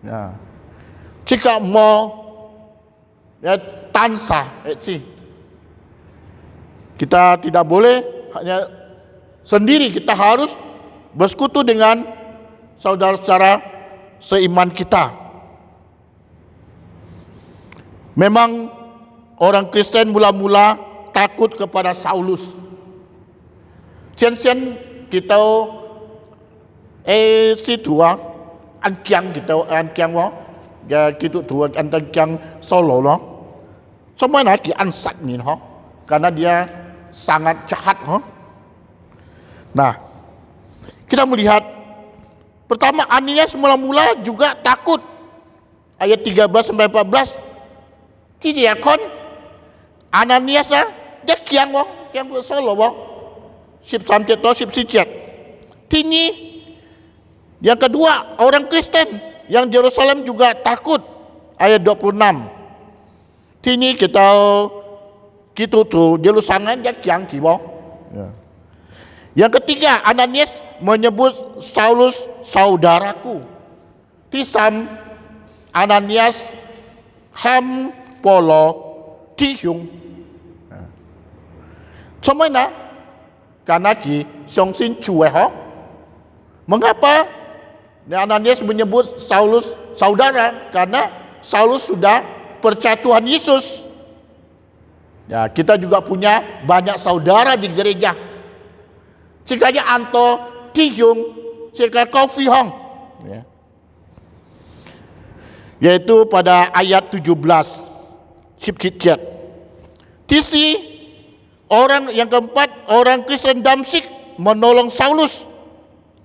Ya, cik mau ya tansa, kita tidak boleh hanya sendiri, kita harus bersekutu dengan saudara-saudara seiman kita. Memang orang Kristen mula-mula takut kepada Saulus. Sian-sian kita si tua an kiang kita an kiang wo ya kita tua an kiang Solo lo. Semua nak ansat ni ho karena dia sangat jahat ho. Nah, kita melihat pertama Ananias mula-mula juga takut. Ayat 13 sampai 14. Tidak kon Ananias dia kiang wo, kiang Solo wo. 13 atau 14. Tini yang kedua, orang Kristen yang Yerusalem juga takut. Ayat 26. Tini kita tu Yerusalem dia kiang kibo. Yang ketiga, Ananias menyebut Saulus saudaraku. Tisam Ananias ham polo tihyung. Cuma karena ki相信主ho. Mengapa Ananias menyebut Saulus saudara? Karena Saulus sudah percaya Tuhan Yesus. Ya, kita juga punya banyak saudara di gereja. Cikanya anto tihyung, cika kofi hong. Ya. Yaitu pada ayat 17. Sip-sip-sip. Tisi orang yang keempat, orang Kristen Damsyik menolong Saulus.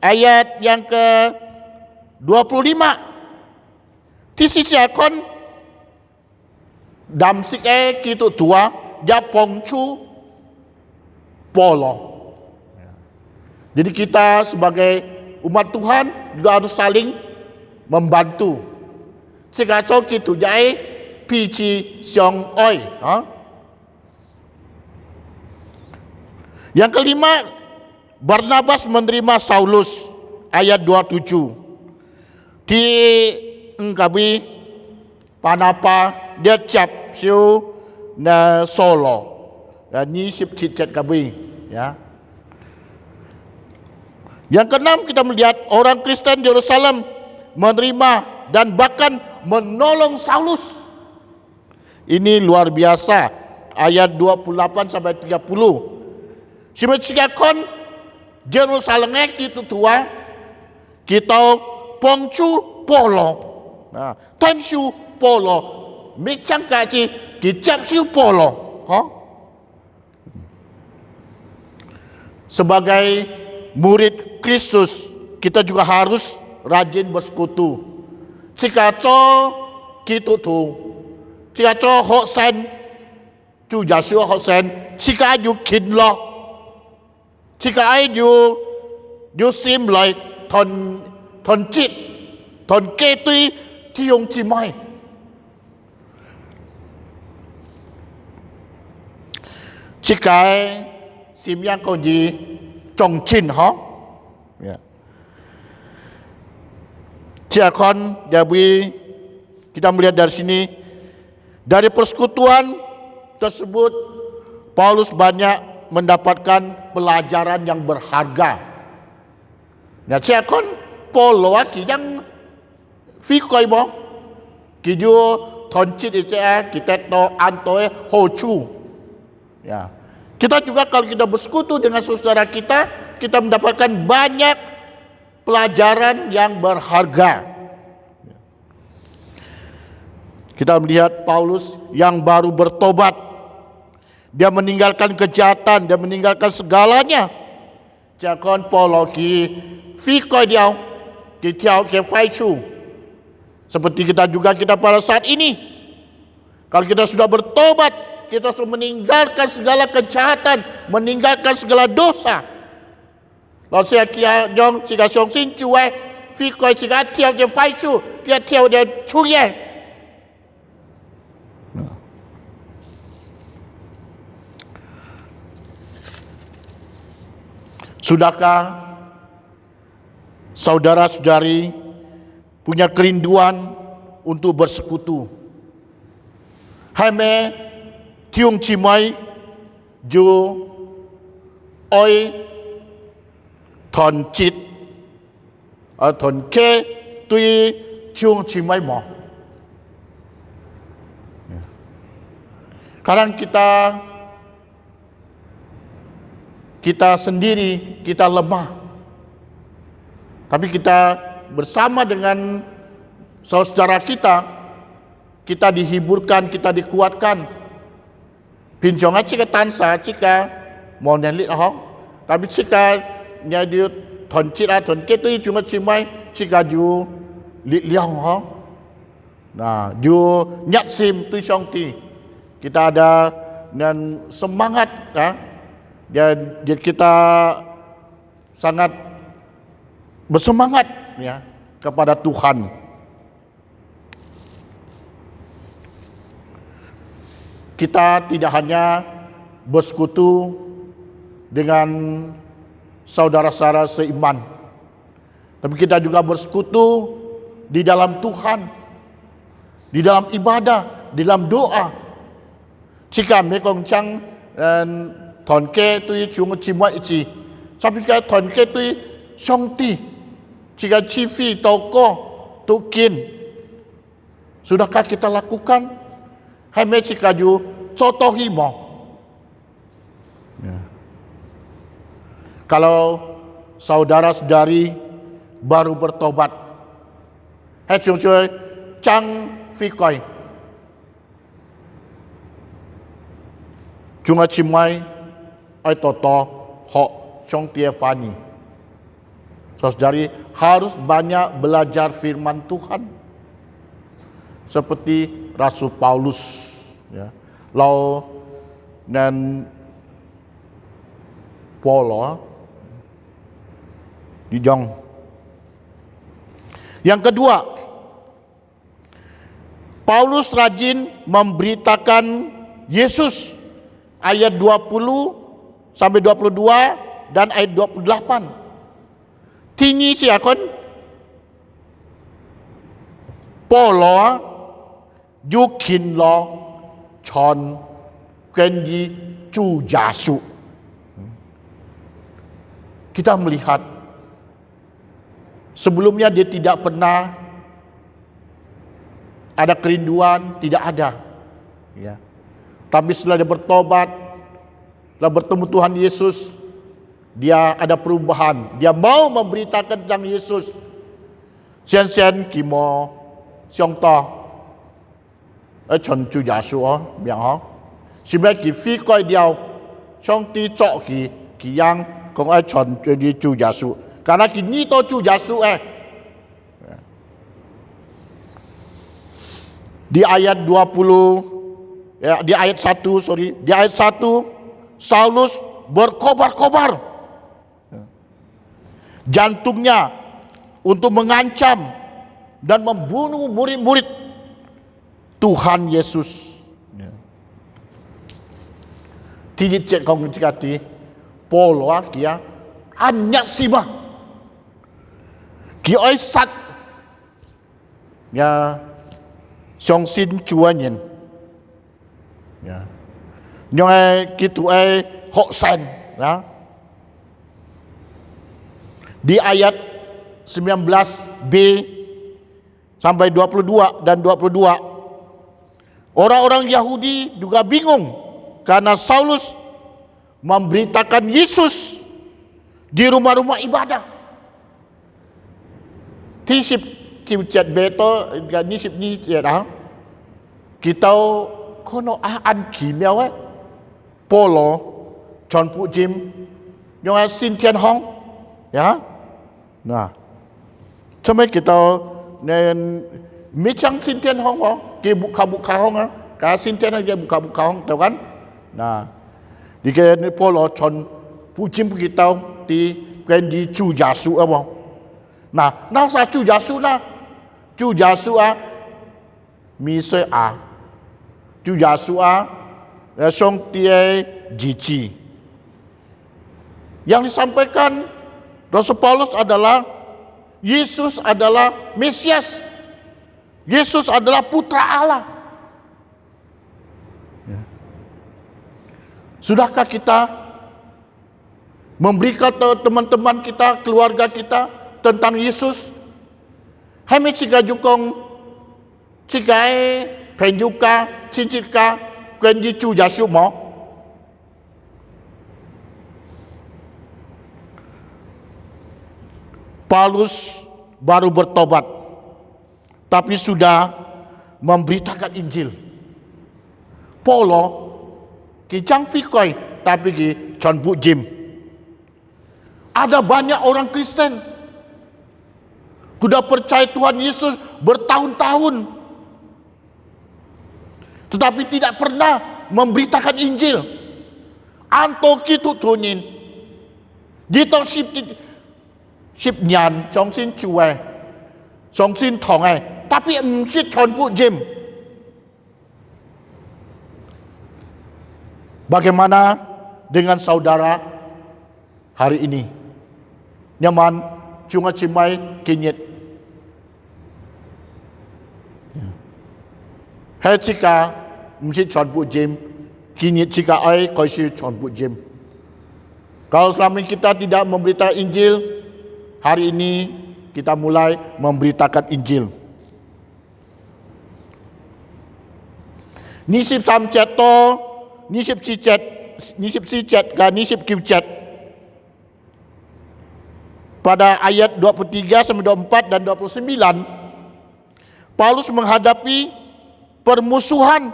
Ayat yang ke-25. Di sisi akon Damsyik kita tua dia pongcu polo. Jadi kita sebagai umat Tuhan juga harus saling membantu. Jika kita jai pici siong oi. Yang kelima, Barnabas menerima Saulus. Ayat 27. Di engkabi panapa dia cap siu na Solo. Dan ni sip-sip kabi. Ya. Yang keenam, kita melihat orang Kristen Yerusalem menerima dan bahkan menolong Saulus. Ini luar biasa. Ayat 28 sampai 30. Simakon Yerusalem kita tua kita pongcu polo. Nah, tansu polo. Mikang kaji kicap siu polo. Sebagai murid Kristus, kita juga harus rajin bersekutu. Jika kita tu, jika hoksen, tu jasuh hoksen, jika you kin lo. Jika ai you seem like thon chit, thon kê tuy thi yong chi mai. Jika sim yang kau di Chong Chin ho. Ya. Ciakon jadi kita melihat dari sini dari persekutuan tersebut Paulus banyak mendapatkan pelajaran yang berharga. Nah, ciakon Paulo yang fikoi bo kijo toncit itu kita to antoe hocu. Ya. Kita juga kalau kita bersekutu dengan saudara kita mendapatkan banyak pelajaran yang berharga. Kita melihat Paulus yang baru bertobat. Dia meninggalkan kejahatan, dia meninggalkan segalanya. Jakon Paulo ki fikoi dia ki tiao ke faichu. Seperti kita juga pada saat ini. Kalau kita sudah bertobat, kita harus meninggalkan segala kejahatan, meninggalkan segala dosa. Lalu saya kia dong jika siong sin cuai, fikoi jika tiao ke faichu, dia tiao dia cuye. Sudahkah saudara-saudari punya kerinduan untuk bersekutu? Hame tiung cimai jo oi thon chit thuần kê tuy chuông chi mai mò. Kadang kita sendiri, kita lemah. Tapi kita bersama dengan saudara kita dihiburkan, kita dikuatkan. Pinjong cika tansa, cika mau nelit ahong. Tapi cika nyadi thon cira thon ketu cuma cimai cika ju lit liang ahong. Nah, ju nyat sim tu syong ti. Kita ada dan semangat, ya. Dan kita sangat bersemangat, ya, kepada Tuhan. Kita tidak hanya bersekutu dengan saudara-saudara seiman, tapi kita juga bersekutu di dalam Tuhan, di dalam ibadah, di dalam doa. Jika mereka cang thon ke tu cuma cima ici, tapi jika thon ke tu songti, jika cifi toko tukin, sudahkah kita lakukan? Hai meci kaju cotohi mo. Ya. Kalau saudara-saudari baru bertobat, hai cuy cang fikoi, cuma cimai, ai toto ho chong tie fani. Saudari harus banyak belajar firman Tuhan, seperti Rasul Paulus, ya, lau dan Paulo di jong. Yang kedua, Paulus rajin memberitakan Yesus, ayat 20 sampai 22 dan ayat 28. Tinggi siakon Paulo Yukin lo chon kenji cu jasu. Kita melihat sebelumnya dia tidak pernah ada kerinduan, tidak ada, ya. Tapi setelah dia bertobat, setelah bertemu Tuhan Yesus, dia ada perubahan. Dia mau memberitakan tentang Yesus. Sian-sian kimo siong to chon chu jasu biang ho. Simai ki fi koi diao chong ti cho ki yang kong chon chu jasu. Karena kini to chu jasu Di ayat 20, ya, di ayat 1, di ayat 1 Saulus berkobar-kobar jantungnya untuk mengancam dan membunuh murid-murid Tuhan Yesus. Tijit cek kong cikati Paulo kia anyak sima ki oi sat ya song sin chuan yin ya nyong kitu hok sen, ya. Di ayat 19b sampai 22 dan 22 orang-orang Yahudi juga bingung karena Saulus memberitakan Yesus di rumah-rumah ibadah. Tisip kiucat beto nisip ni ya. Kita kono an kimia Polo Chon Pu Jim yang Sin Tian Hong, ya. Nah, cuma kita Micang Sin Tian Hong ke buka-buka hong ka Sin Tian aja buka-buka hong, tahu kan? Nah, di ke Polo Chon Pu Jim kita di di Chu Jasu apa? Nah, nasa Chu Jasu na Chu Jasu mi se Chu Jasu song tie jici. Yang disampaikan Rasul Paulus adalah Yesus adalah Mesias. Yesus adalah putra Allah. Sudahkah kita memberikan teman-teman kita, keluarga kita tentang Yesus. Hai cika jukong cika penjuka cincika kuen di cu jasu mo. Paulus baru bertobat, tapi sudah memberitakan Injil. Paulo ki jang fikoi tapi ki John Bu Jim. Ada banyak orang Kristen sudah percaya Tuhan Yesus bertahun-tahun, tetapi tidak pernah memberitakan Injil. Anto kitu tunin, dito ship nyan, song sin cuai, song sin tongai, tapi mesti John Bu Jim. Bagaimana dengan saudara hari ini? Nyaman cunga cimai kinyet. Hai cika mesti John Bu Jim, kinyet cika ai koi si John Bu Jim. Kalau selama ini kita tidak memberitakan Injil, hari ini kita mulai memberitakan Injil. Nisip samcet to, nisip sicet, nisip kiucet. Pada ayat 23 sampai 24 dan 29, Paulus menghadapi permusuhan.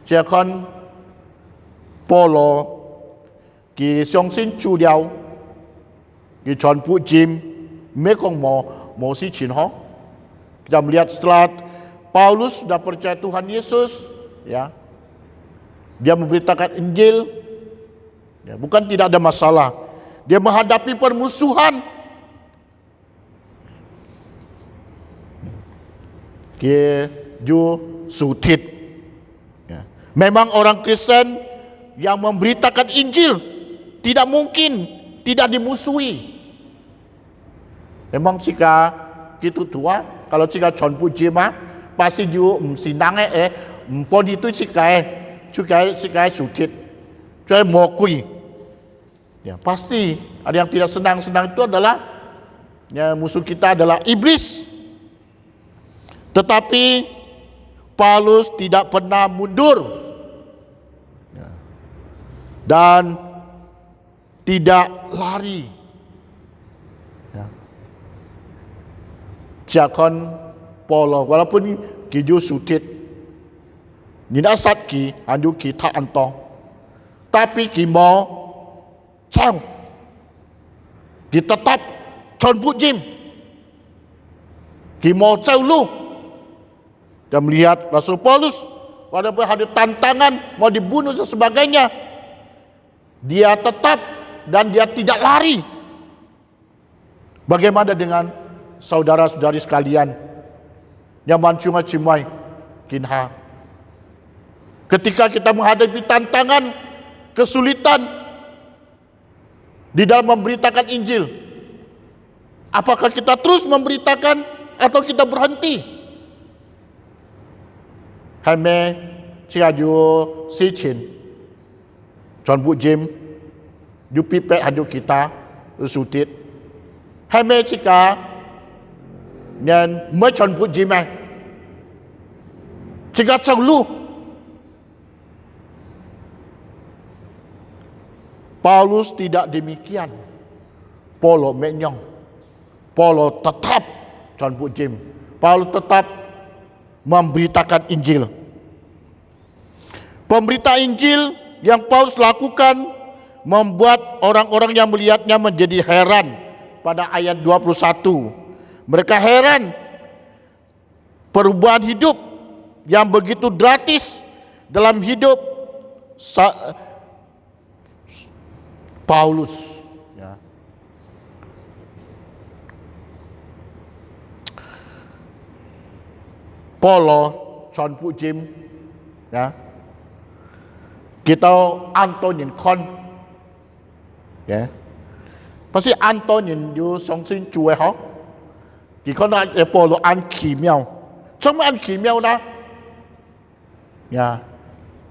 Ciakon Polo ki song sin chu liao, ki John Bu Jim, mekong mo si chin ho. Kita melihat setelah Paulus sudah percaya Tuhan Yesus, ya, dia memberitakan Injil, ya, bukan tidak ada masalah. Dia menghadapi permusuhan. Dia ju sutit. Ya. Memang orang Kristen yang memberitakan Injil tidak mungkin tidak dimusuhi. Memang jika gitu tua, kalau jika John Bu Jim pasti ju sinang phone itu jika sutit, jadi mau kui. Ya, pasti ada yang tidak senang itu adalah, ya, musuh kita adalah iblis. Tetapi Paulus tidak pernah mundur, ya, dan tidak lari. Ya. Jakon Paulo walaupun kiju sutit, nina satki andu kita anto, tapi kimo Cang, kita tetap John Bu Jim, mau cau lu, dan melihat Rasul Paulus, walaupun ada tantangan mau dibunuh dan sebagainya, dia tetap dan dia tidak lari. Bagaimana dengan saudara-saudari sekalian yang mancunga cimai kinha? Ketika kita menghadapi tantangan, kesulitan di dalam memberitakan Injil, apakah kita terus memberitakan atau kita berhenti? Hame ciaju sicin, John Bu Jim, jupipet hadu kita sutit. Hame cika nyan me John Bu Jim cika cau lu. Paulus tidak demikian. Paulo menyong. Paulo tetap John Bu Jim. Paulus tetap memberitakan Injil. Pemberita Injil yang Paulus lakukan membuat orang-orang yang melihatnya menjadi heran. Pada ayat 21, mereka heran perubahan hidup yang begitu gratis dalam hidup Paulus, ya. Paulo, John Bu Jim, ya. Kita Antonin Kon, ya. Pasti Antonin yu song sin cuai ho. Kita nak Paulo an kỳ妙, cuma an kỳ妙na, ya.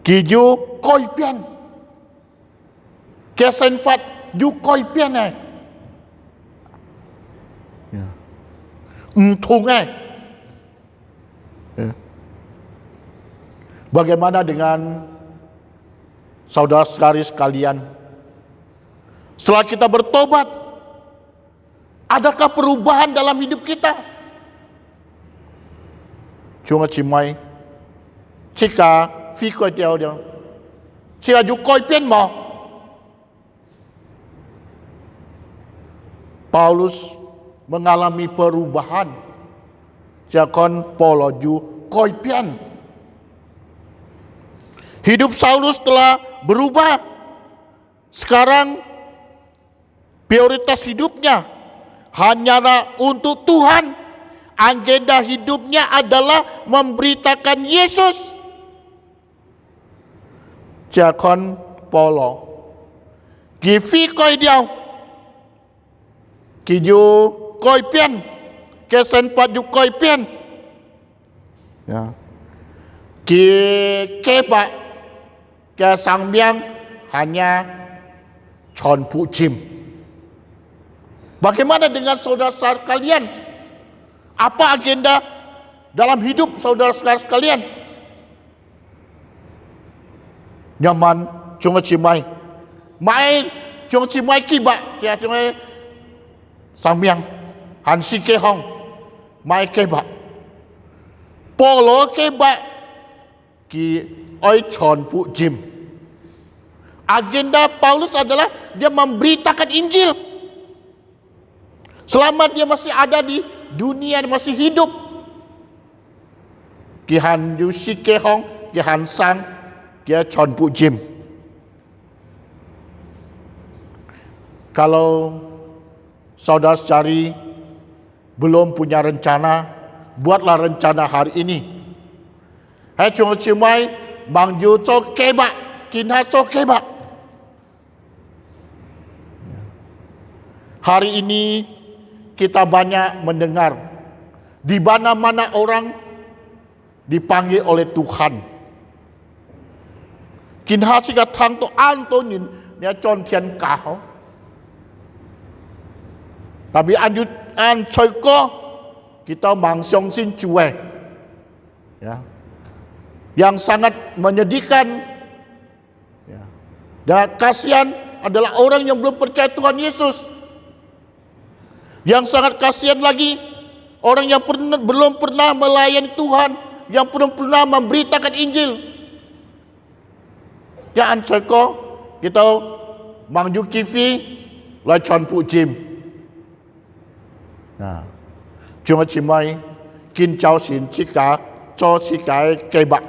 Kiju koi pian. Kia sen phát du coi pian này Ya. Untungnya. Ya. Bagaimana dengan saudara-saudari sekalian? Setelah kita bertobat, adakah perubahan dalam hidup kita? Cuma cimai, jika fikir dia, jika juga pian mau, Paulus mengalami perubahan. Jakon poloju koipian. Hidup Saulus telah berubah. Sekarang prioritas hidupnya hanyalah untuk Tuhan. Agenda hidupnya adalah memberitakan Yesus. Jakon polo. Givi koi diau. Kiju koi pian. Kesen padu koi pian. Ya. Ki keba ke sang miang hanya chon pu jim. Bagaimana dengan saudara-saudara kalian? Apa agenda dalam hidup saudara-saudara sekalian? Nyaman cuma cimai. Mai cuma cimai kiba, cia cuma sang miang hansi ke hong. Mai keba. Polo keba ki oi chon pu jim. Agenda Paulus adalah dia memberitakan Injil. Selama dia masih ada di dunia, masih hidup. Ki han yu si ke hong, ki han sang, ki chon pu jim. Kalau saudara-saudari belum punya rencana, buatlah rencana hari ini. Hai cuma cimai mangju co keba, kinha co keba. Hari ini kita banyak mendengar di mana-mana orang dipanggil oleh Tuhan. Kinha siga tang to Antonin nia con tian kau. Tapi an choi ko kita mangsong sin cuai. Ya. Yang sangat menyedihkan. Ya. Dan kasihan adalah orang yang belum percaya Tuhan Yesus. Yang sangat kasihan lagi orang yang belum pernah melayani Tuhan, yang belum pernah memberitakan Injil. Ya an choi ko kita mangju kifi la chon pu jim. Nah, cuma cimai kin cao sin cika co cikai kebak.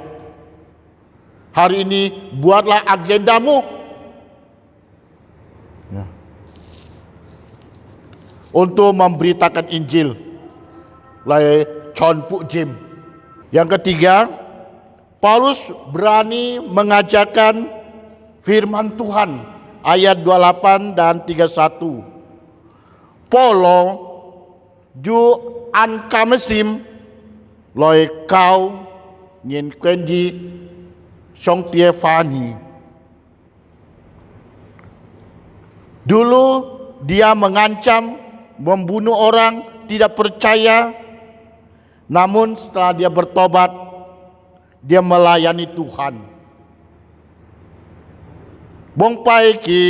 Hari ini buatlah agendamu. Ya. Untuk memberitakan Injil. Lai chon pu jim. Yang ketiga, Paulus berani mengajarkan firman Tuhan. Ayat 28 dan 31. Polo ju an kamesim loi kau nyen kwendi song tie fani. Dulu dia mengancam membunuh orang tidak percaya, namun setelah dia bertobat dia melayani Tuhan. Bong pai ki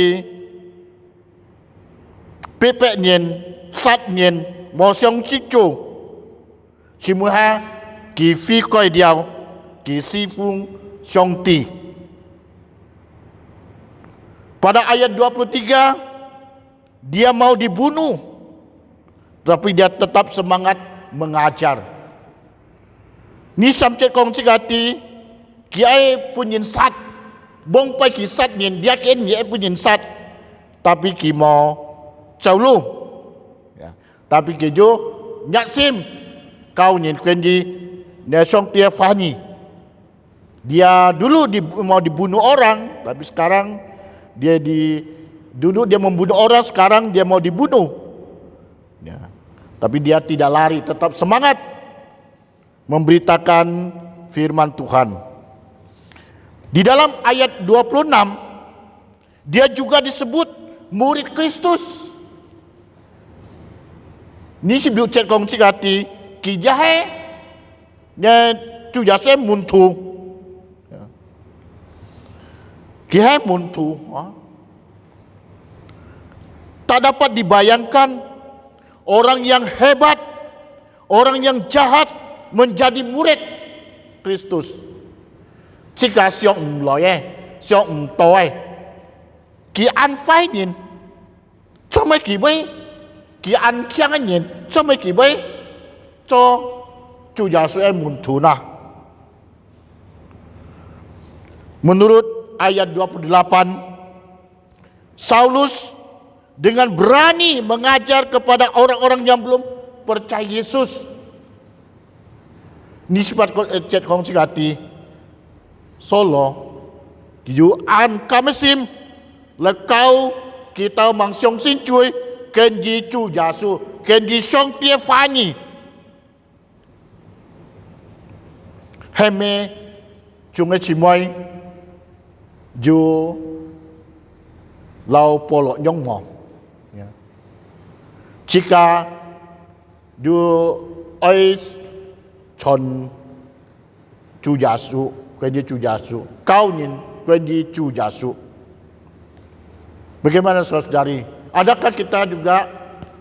pepe nyen sat nyen mo siong chik chu simuha ki fi koi diao ki si fung siong ti. Pada ayat 23 dia mau dibunuh, tapi dia tetap semangat mengajar. Ni samcet kong cikati kiai punyin sat bong pai ki sat nyen dia ken ye punyin sat, tapi ki mo chau lu. Tapi kejo nyak sim kau nyen kendi nesong tia fani. Dia dulu mau dibunuh orang, tapi sekarang dulu dia membunuh orang, sekarang dia mau dibunuh. Ya. Tapi dia tidak lari, tetap semangat memberitakan firman Tuhan. Di dalam ayat 26 dia juga disebut murid Kristus. Ni si biu chat kong cikati ki jahe nya Chúa Giêsu muntu. Ki hai muntu. Tak dapat dibayangkan orang yang hebat, orang yang jahat menjadi murid Kristus. Jika siang loye, siang toy, ki an phai nhìn, cho mấy kỳ bay, ki an kiang nhìn, cho mấy kỳ bay, cho Chúa Yesus muntu na. Menurut ayat 28, Saulus dengan berani mengajar kepada orang-orang yang belum percaya Yesus. Nisbat chat kong cikati solo kiu an kamesim lekau kita mangsyong sin chui kenji Chúa Giêsu kenji song tia fani heme chung chi moi ju lau polo nyong mong. Jika du ois chon Chúa Giêsu kendi Chúa Giêsu kau nin kendi Chúa Giêsu. Bagaimana saudari? Adakah kita juga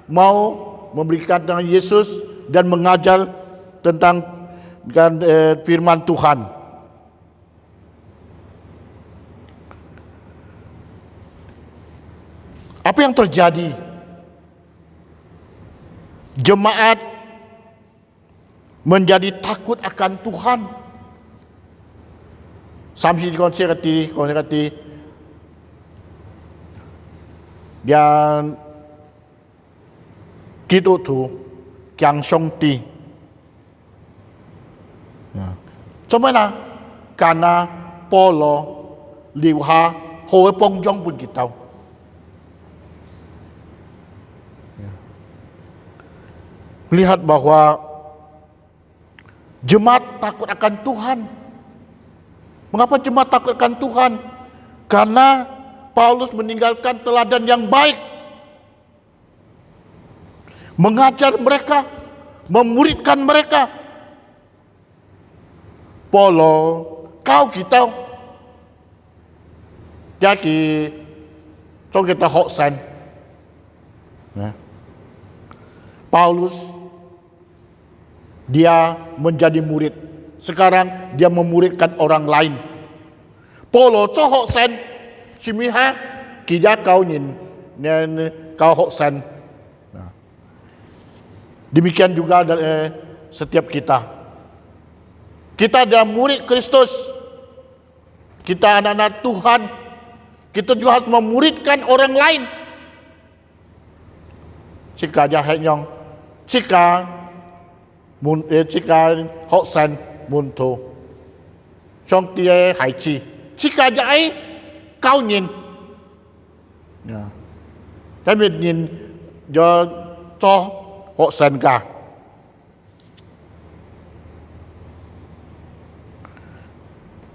mau memberikan tentang Yesus dan mengajar tentang firman Tuhan? Apa yang terjadi? Jemaat menjadi takut akan Tuhan. Sampai konsepti dan kita tu yang songti. Cuma karena Paulo liuha hoe pongjong pun kita. Melihat bahwa jemaat takut akan Tuhan. Mengapa jemaat takut akan Tuhan? Karena Paulus meninggalkan teladan yang baik. Mengajar mereka, memuridkan mereka. Paulo, kau kita. Jadi, so kita hoksan. Paulus dia menjadi murid. Sekarang dia memuridkan orang lain. Paulo cohok sen simiha kija kau nin kau hok sen. Demikian juga setiap kita. Kita adalah murid Kristus. Kita anak-anak Tuhan. Kita juga harus memuridkan orang lain. Jika jahat nyong, jika hok sen muntu, trong tia hai chi, jika jahat kau nhìn, cái việc nhìn do cho hok sen cả.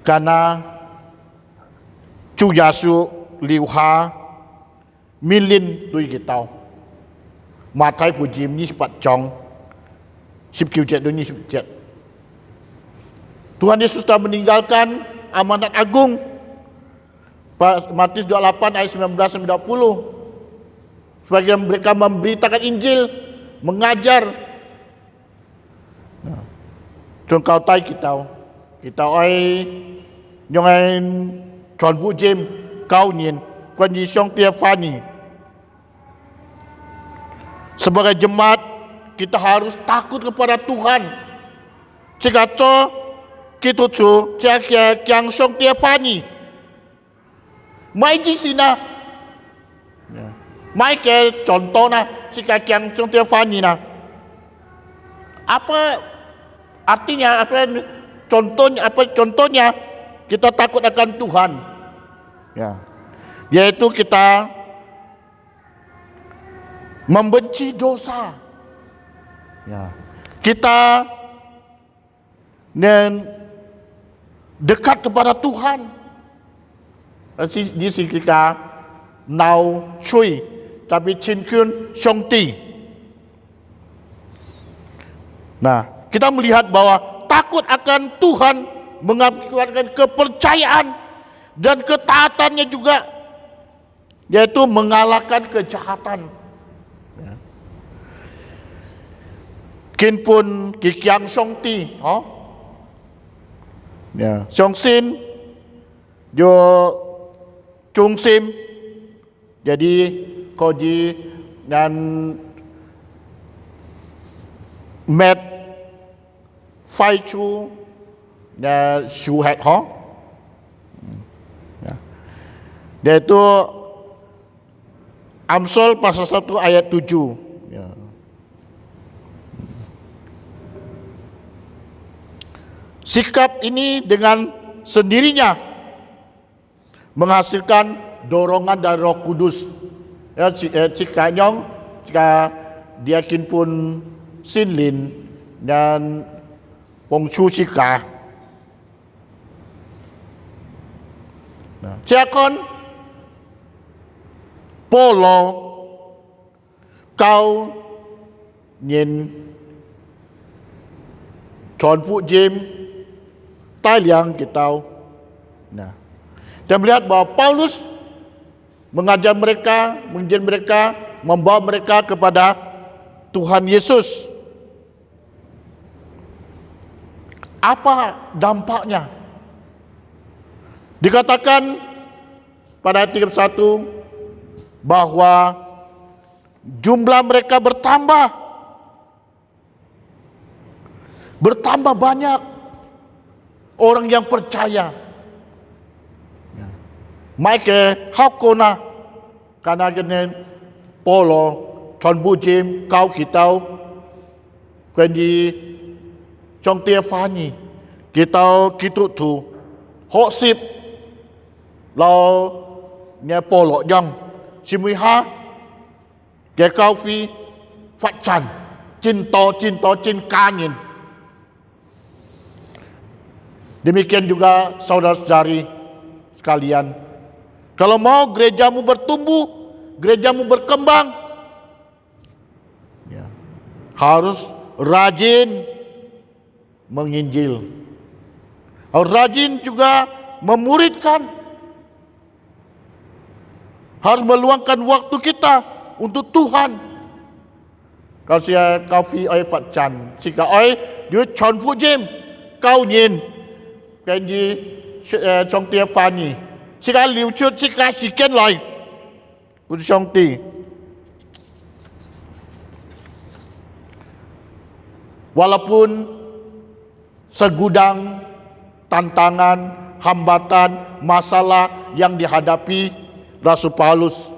Karena Chúa Giêsu liu ha milin tui kita. Matai Pujim 24 jong 19 dan 27. Tuhan Yesus telah meninggalkan amanat agung. Matius 28 ayat 19 sampai 20. Sebagai mereka memberitakan Injil, mengajar. Trong kau tai kita oi nyongen John Pujim kau nien quan di song tia fani. Sebagai jemaat, kita harus takut kepada Tuhan. Jika kita tu jika yang song tia fani, mai di sini, mai ke contohnya jika yang song tia fani na, apa artinya? Apa contohnya? Kita takut akan Tuhan, yaitu kita membenci dosa. Kita dekat kepada Tuhan. Di sini kita nau cui, tapi cinkan Song Ti. Nah, kita melihat bahwa takut akan Tuhan mengakibatkan kepercayaan dan ketaatannya juga, yaitu mengalahkan kejahatan. Kin pun kikiang song ti, song sin, jo chung sim, jadi koji dan met phai chu dan shu het yaitu Amsal pasal 1 ayat 7. Sikap ini dengan sendirinya menghasilkan dorongan dari Roh Kudus. Jika dia kin pun sinlin dan pongchu cika. Ciakon polo kau nhìn tròn phụ James tai liang kita. Nah, dan melihat bahwa Paulus mengajar mereka, mengajar mereka, membawa mereka kepada Tuhan Yesus. Apa dampaknya? Dikatakan pada ayat 31 bahwa jumlah mereka bertambah banyak orang yang percaya. Mike hakona karena genen polo tròn bu jim kau kitau kendi trong tia phani kitau kitu tu ho sip lo nya polo jong simui ha ke kau fi phát chan chin to chin kanyin. Demikian juga saudara-saudari sekalian, kalau mau gerejamu bertumbuh, gerejamu berkembang, harus rajin menginjil, harus rajin juga memuridkan, harus meluangkan waktu kita untuk Tuhan. Kalau saya kau fi oi phát chan, jika oi dia chon fu jim kau nhìn cái gì trong tia phani, jika liu cut jika siken lai, untuk trong ti. Walaupun segudang tantangan, hambatan, masalah yang dihadapi Rasul Paulus,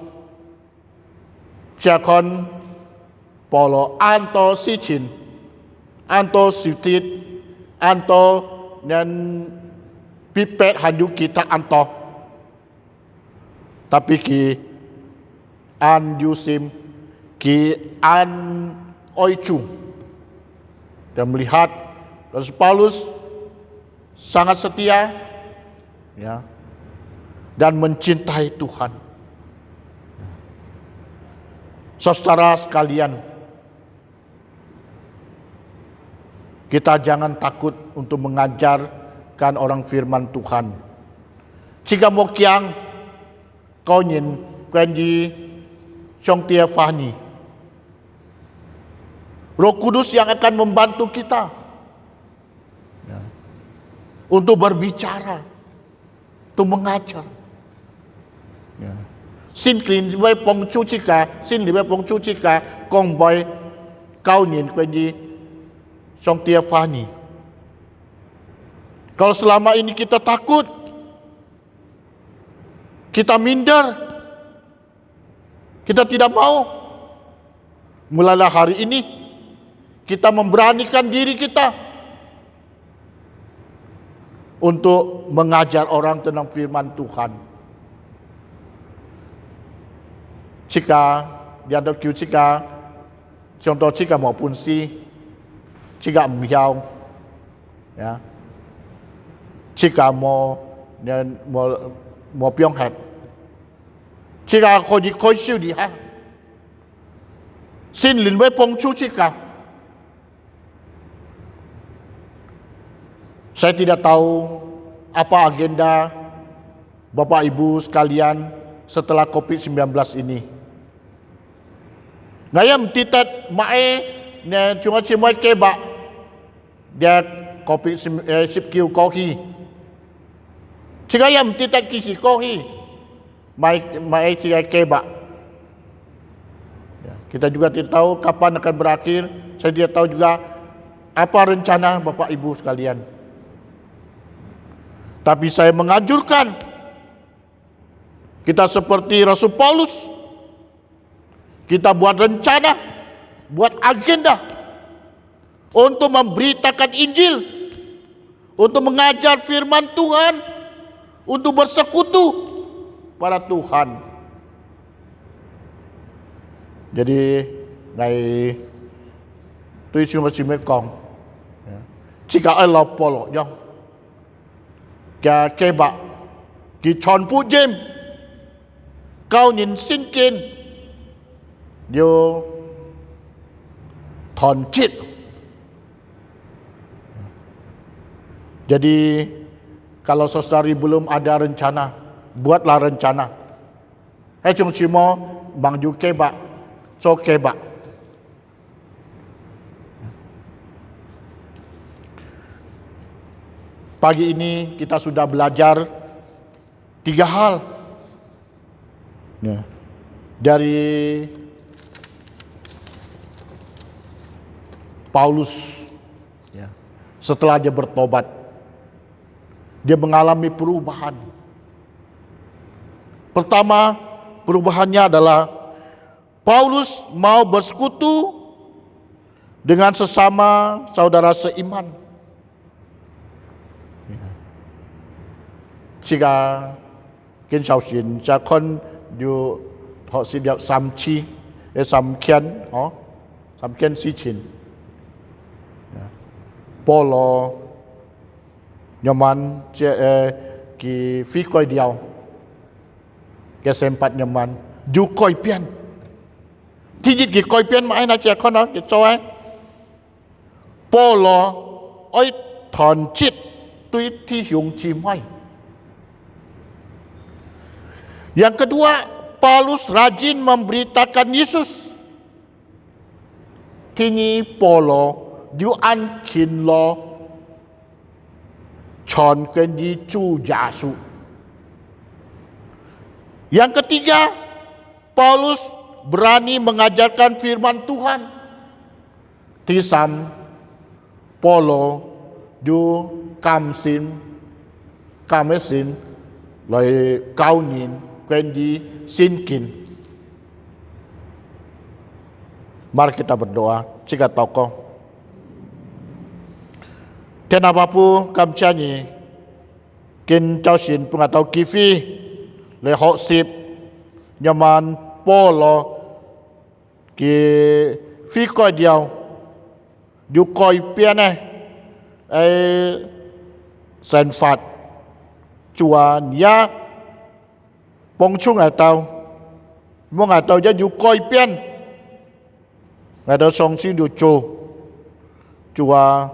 Ciakon Polo anto sicin, anto sitit, anto dan pipet handu kita anto, tapi ki an yusim ki an oicu, dan melihat Rasul Paulus sangat setia, ya, dan mencintai Tuhan. Saudara sekalian, kita jangan takut untuk mengajarkan orang firman Tuhan. Jika mau kiang kau nyin quen di trong tia fani, Roh Kudus yang akan membantu kita untuk berbicara, untuk mengajar. Xin klin với bông chú chika, xin li với bông chú chika, kong boy kau nyin quen di trong tia fani. Kalau selama ini kita takut, kita minder, kita tidak mau, mulailah hari ini kita memberanikan diri kita untuk mengajar orang tentang firman Tuhan. Jika diantara jika contoh jika maupun si jika miao, ya, jika mau dan mau piong hat, jika kau di kau siu di ha, sin lin wei pong chu jika Saya tidak tahu apa agenda Bapak Ibu sekalian setelah COVID-19 ini. Ngayam titat mae ne cunga cimai keba dia COVID-19 kohi. Cigayam titat kisi kohi mae cigai keba. Kita juga tidak tahu kapan akan berakhir. Saya tidak tahu juga apa rencana Bapak Ibu sekalian. Tapi saya menganjurkan kita seperti Rasul Paulus. Kita buat rencana, buat agenda untuk memberitakan Injil, untuk mengajar firman Tuhan, untuk bersekutu pada Tuhan. Jadi, ngai tui cuma cuma kong, jika Allah polo yang, kia keba, ki chon pu jem, kau nhìn xin kiên, yo thon chit. Jadi kalau saudari belum ada rencana, buatlah rencana. Chung cimo bang ju keba, so keba. Pagi ini kita sudah belajar 3 hal dari Paulus. Setelah dia bertobat, dia mengalami perubahan. Pertama, perubahannya adalah Paulus mau bersekutu dengan sesama saudara seiman. Jika kiến sầu xin cha conอยู่họ xin được sám chi sám kiên sám kiên si chin Polo nyaman ki phi coi điều cái sempat nyaman du coi pian thì dịch ki coi pian mà ai nói cha con nó cho ai Polo oi thon chit tuy thi hiung chi mai. Yang kedua, Paulus rajin memberitakan Yesus. Tini Polo du an kin lo chon ken di chu Yesu. Yang ketiga, Paulus berani mengajarkan firman Tuhan. Tisam Polo du kamesin loi kaunin kendi sinkin. Mari kita berdoa. Jika tokoh kenapa pu kamcani kin chao sin pengatau kifi le hok sip nyaman polo ki fi koi diao du koi pian sen fat chuan ya Pong chung ngai tao, mo ngai tao ya yu koi pian, ngai tao song xin du chu, chua,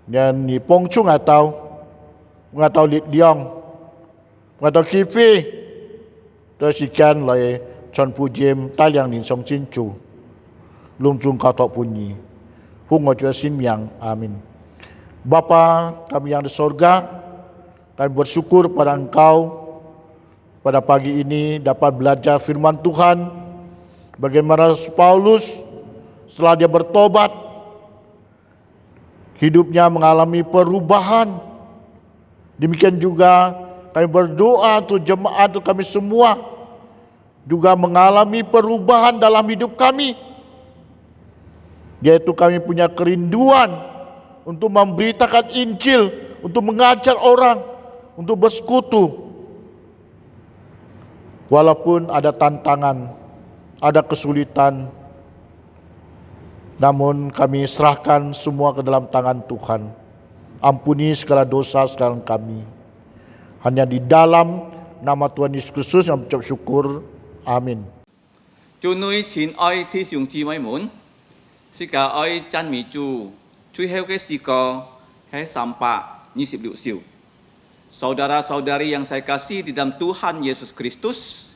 nhân ni pong chung ngai tao liệt diong, ngai tao kifi, tôi si kan lại chọn pu jem tai liang nin song xin chu, lung chung kau tok punyi, hung ngojua sin yang, amin. Bapa kami yang di sorga, kami bersyukur pada Engkau. Pada pagi ini dapat belajar firman Tuhan. Bagaimana Paulus setelah dia bertobat, hidupnya mengalami perubahan. Demikian juga kami berdoa untuk jemaat, untuk kami semua juga mengalami perubahan dalam hidup kami. Yaitu kami punya kerinduan untuk memberitakan Injil, untuk mengajar orang, untuk bersekutu. Walaupun ada tantangan, ada kesulitan, namun kami serahkan semua ke dalam tangan Tuhan. Ampuni segala dosa sekarang kami. Hanya di dalam nama Tuhan Yesus Kristus yang mengucap syukur. Amin. 祝你親愛弟兄姊妹們，是個愛讚美主，最後嘅時個係300 26 siu. Saudara-saudari yang saya kasih di dalam Tuhan Yesus Kristus,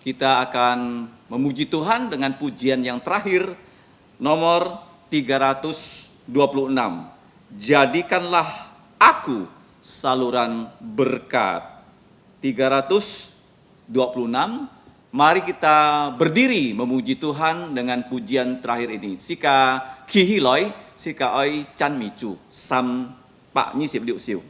kita akan memuji Tuhan dengan pujian yang terakhir, nomor 326. Jadikanlah aku saluran berkat. 326. Mari kita berdiri memuji Tuhan dengan pujian terakhir ini. Sika kihiloi, sika oi chan micu, sam pak 26 siu.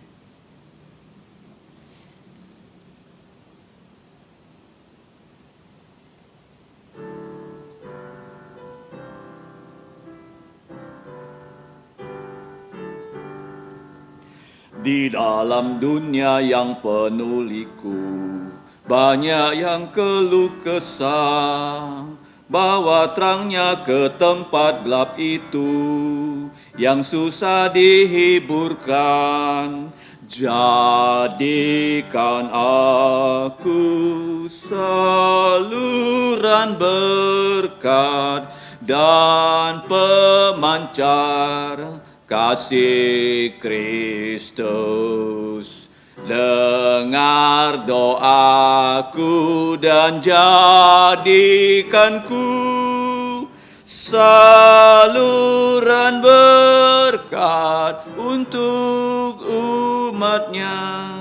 Di dalam dunia yang penuh liku, banyak yang keluh kesah, bawa terangnya ke tempat gelap itu, yang susah dihiburkan. Jadikan aku saluran berkat dan pemancar kasih Kristus. Dengar doaku dan jadikanku saluran berkat untuk umatnya.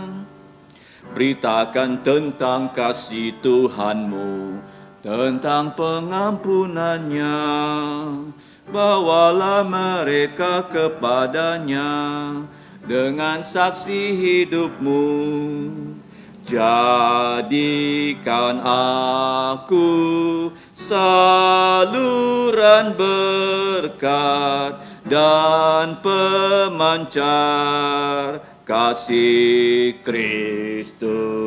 Beritakan tentang kasih Tuhanmu, tentang pengampunannya. Bawalah mereka kepadanya dengan saksi hidupmu. Jadikan aku saluran berkat dan pemancar kasih Kristus.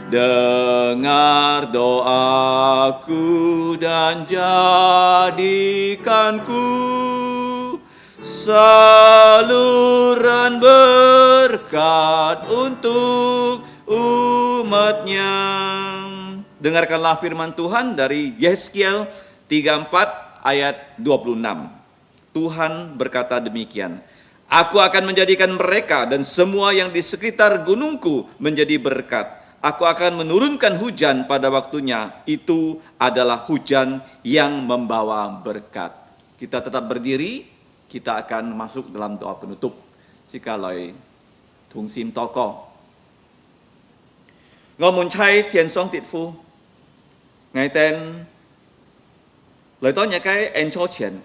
Dengar doaku dan jadikanku saluran berkat untuk umatnya. Dengarkanlah firman Tuhan dari Yeskiel 34 ayat 26. Tuhan berkata demikian, Aku akan menjadikan mereka dan semua yang di sekitar gunungku menjadi berkat. Aku akan menurunkan hujan pada waktunya. Itu adalah hujan yang membawa berkat. Kita tetap berdiri, kita akan masuk dalam doa penutup. Sikaloi thung sim toko. Ngomun chay thiền song tiệt phu. Ngày tên lời tôi nhà cái en cho tiền.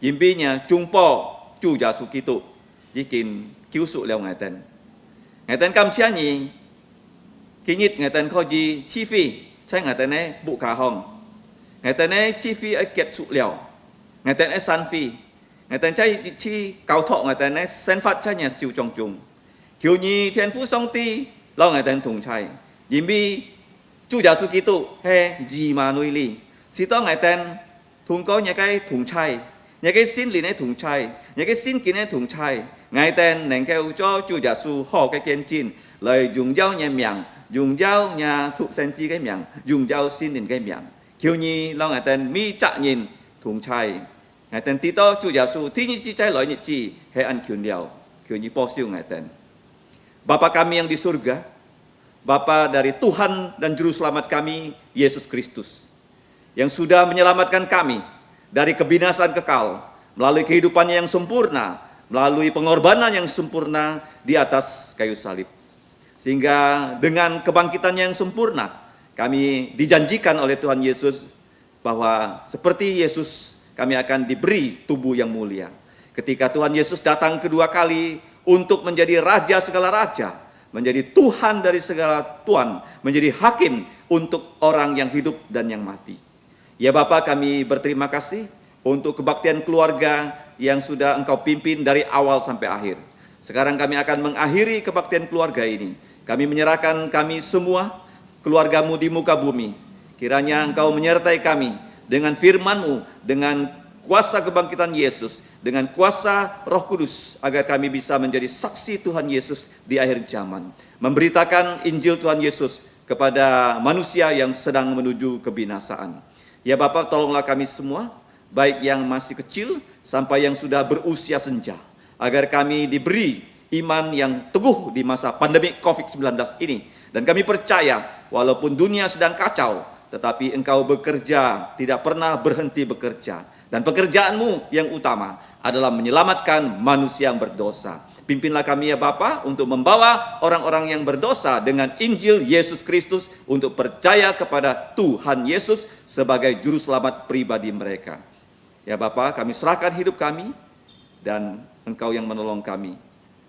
Yếm bi nhà trung po Chúa Giêsu Kitô đi kinh cứu sự leo ngày tên. Ngày tên cam chia nhì. Khi nhít ngày tên có gì chi phí,ใช่ngày tên này bụ cả hồng. Ngày tên này chi phí ấy kiệt sự leo. Ngày tên ấy san phi. Ngày tên chay chi cao thọ ngày tên ấy sen phát chay nhà siêu trong chung. Kiều nhi thiên phú song ti lo ngày tên thùng chay. Yếm bi Chúa Giêsu Kitô he gì mà nuôi li. Chỉ to ngày tên thùng có nhà cái thùng chay. Nhà cái xin lì này thùng chay, nhà cái xin kín này thùng chay. Ngày tên nền kêu cho Chúa Giêsu họ cái kiên chín, lời dùng dao nhà miệng, dùng dao nhà thuộc sen chi cái miệng, dùng dao xin đến cái miệng. Kiều nhi lo ngày tên mi chạ nhìn thùng chay. Ngày tên tí to Chúa Giêsu thi như chi chay lời như chi, hay ăn kiều niao, kiều nhi po siêu ngày tên. Bapa kami yang di surga, Bapa dari Tuhan dan Juru Selamat kami, Yesus Kristus, yang sudah menyelamatkan kami dari kebinasaan kekal, melalui kehidupannya yang sempurna, melalui pengorbanan yang sempurna di atas kayu salib. Sehingga dengan kebangkitannya yang sempurna, kami dijanjikan oleh Tuhan Yesus bahwa seperti Yesus kami akan diberi tubuh yang mulia. Ketika Tuhan Yesus datang kedua kali untuk menjadi Raja segala Raja, menjadi Tuhan dari segala Tuhan, menjadi Hakim untuk orang yang hidup dan yang mati. Ya Bapa, kami berterima kasih untuk kebaktian keluarga yang sudah Engkau pimpin dari awal sampai akhir. Sekarang kami akan mengakhiri kebaktian keluarga ini. Kami menyerahkan kami semua, keluarga-Mu di muka bumi. Kiranya Engkau menyertai kami dengan firman-Mu, dengan kuasa kebangkitan Yesus, dengan kuasa Roh Kudus, agar kami bisa menjadi saksi Tuhan Yesus di akhir zaman. Memberitakan Injil Tuhan Yesus kepada manusia yang sedang menuju kebinasaan. Ya Bapa, tolonglah kami semua, baik yang masih kecil sampai yang sudah berusia senja, agar kami diberi iman yang teguh di masa pandemi COVID-19 ini. Dan kami percaya walaupun dunia sedang kacau, tetapi Engkau bekerja, tidak pernah berhenti bekerja. Dan pekerjaanmu yang utama adalah menyelamatkan manusia yang berdosa. Pimpinlah kami ya Bapa untuk membawa orang-orang yang berdosa dengan Injil Yesus Kristus untuk percaya kepada Tuhan Yesus sebagai juru selamat pribadi mereka. Ya Bapa, kami serahkan hidup kami dan Engkau yang menolong kami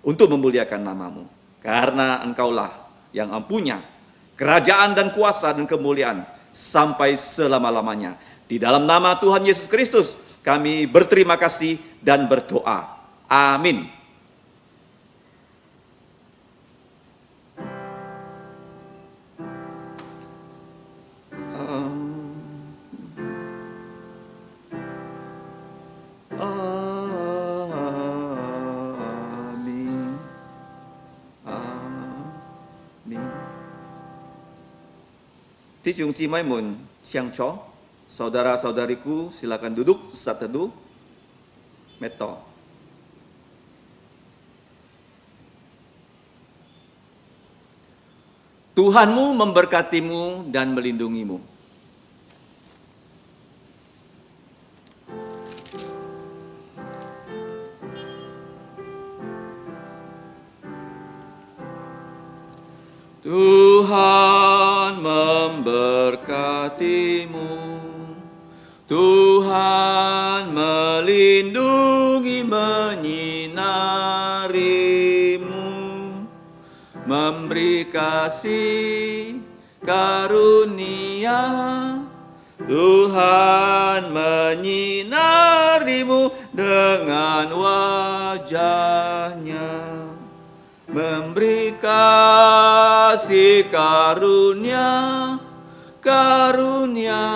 untuk memuliakan nama-Mu. Karena Engkaulah yang mempunyai kerajaan dan kuasa dan kemuliaan sampai selama-lamanya. Di dalam nama Tuhan Yesus Kristus kami berterima kasih dan berdoa. Amin. Amin. Amin. 弟兄姊妹们相坐， saudara-saudariku silakan duduk saat teduh. Meto. Tuhanmu memberkatimu dan melindungimu. Tuhan memberkatimu, Tuhan melindungi menyinarimu, memberi kasih karunia. Tuhan menyinarimu dengan wajahnya, memberi kasih karunia, karunia,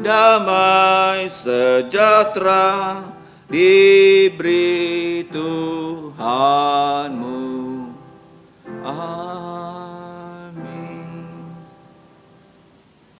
damai sejahtera diberi Tuhanmu.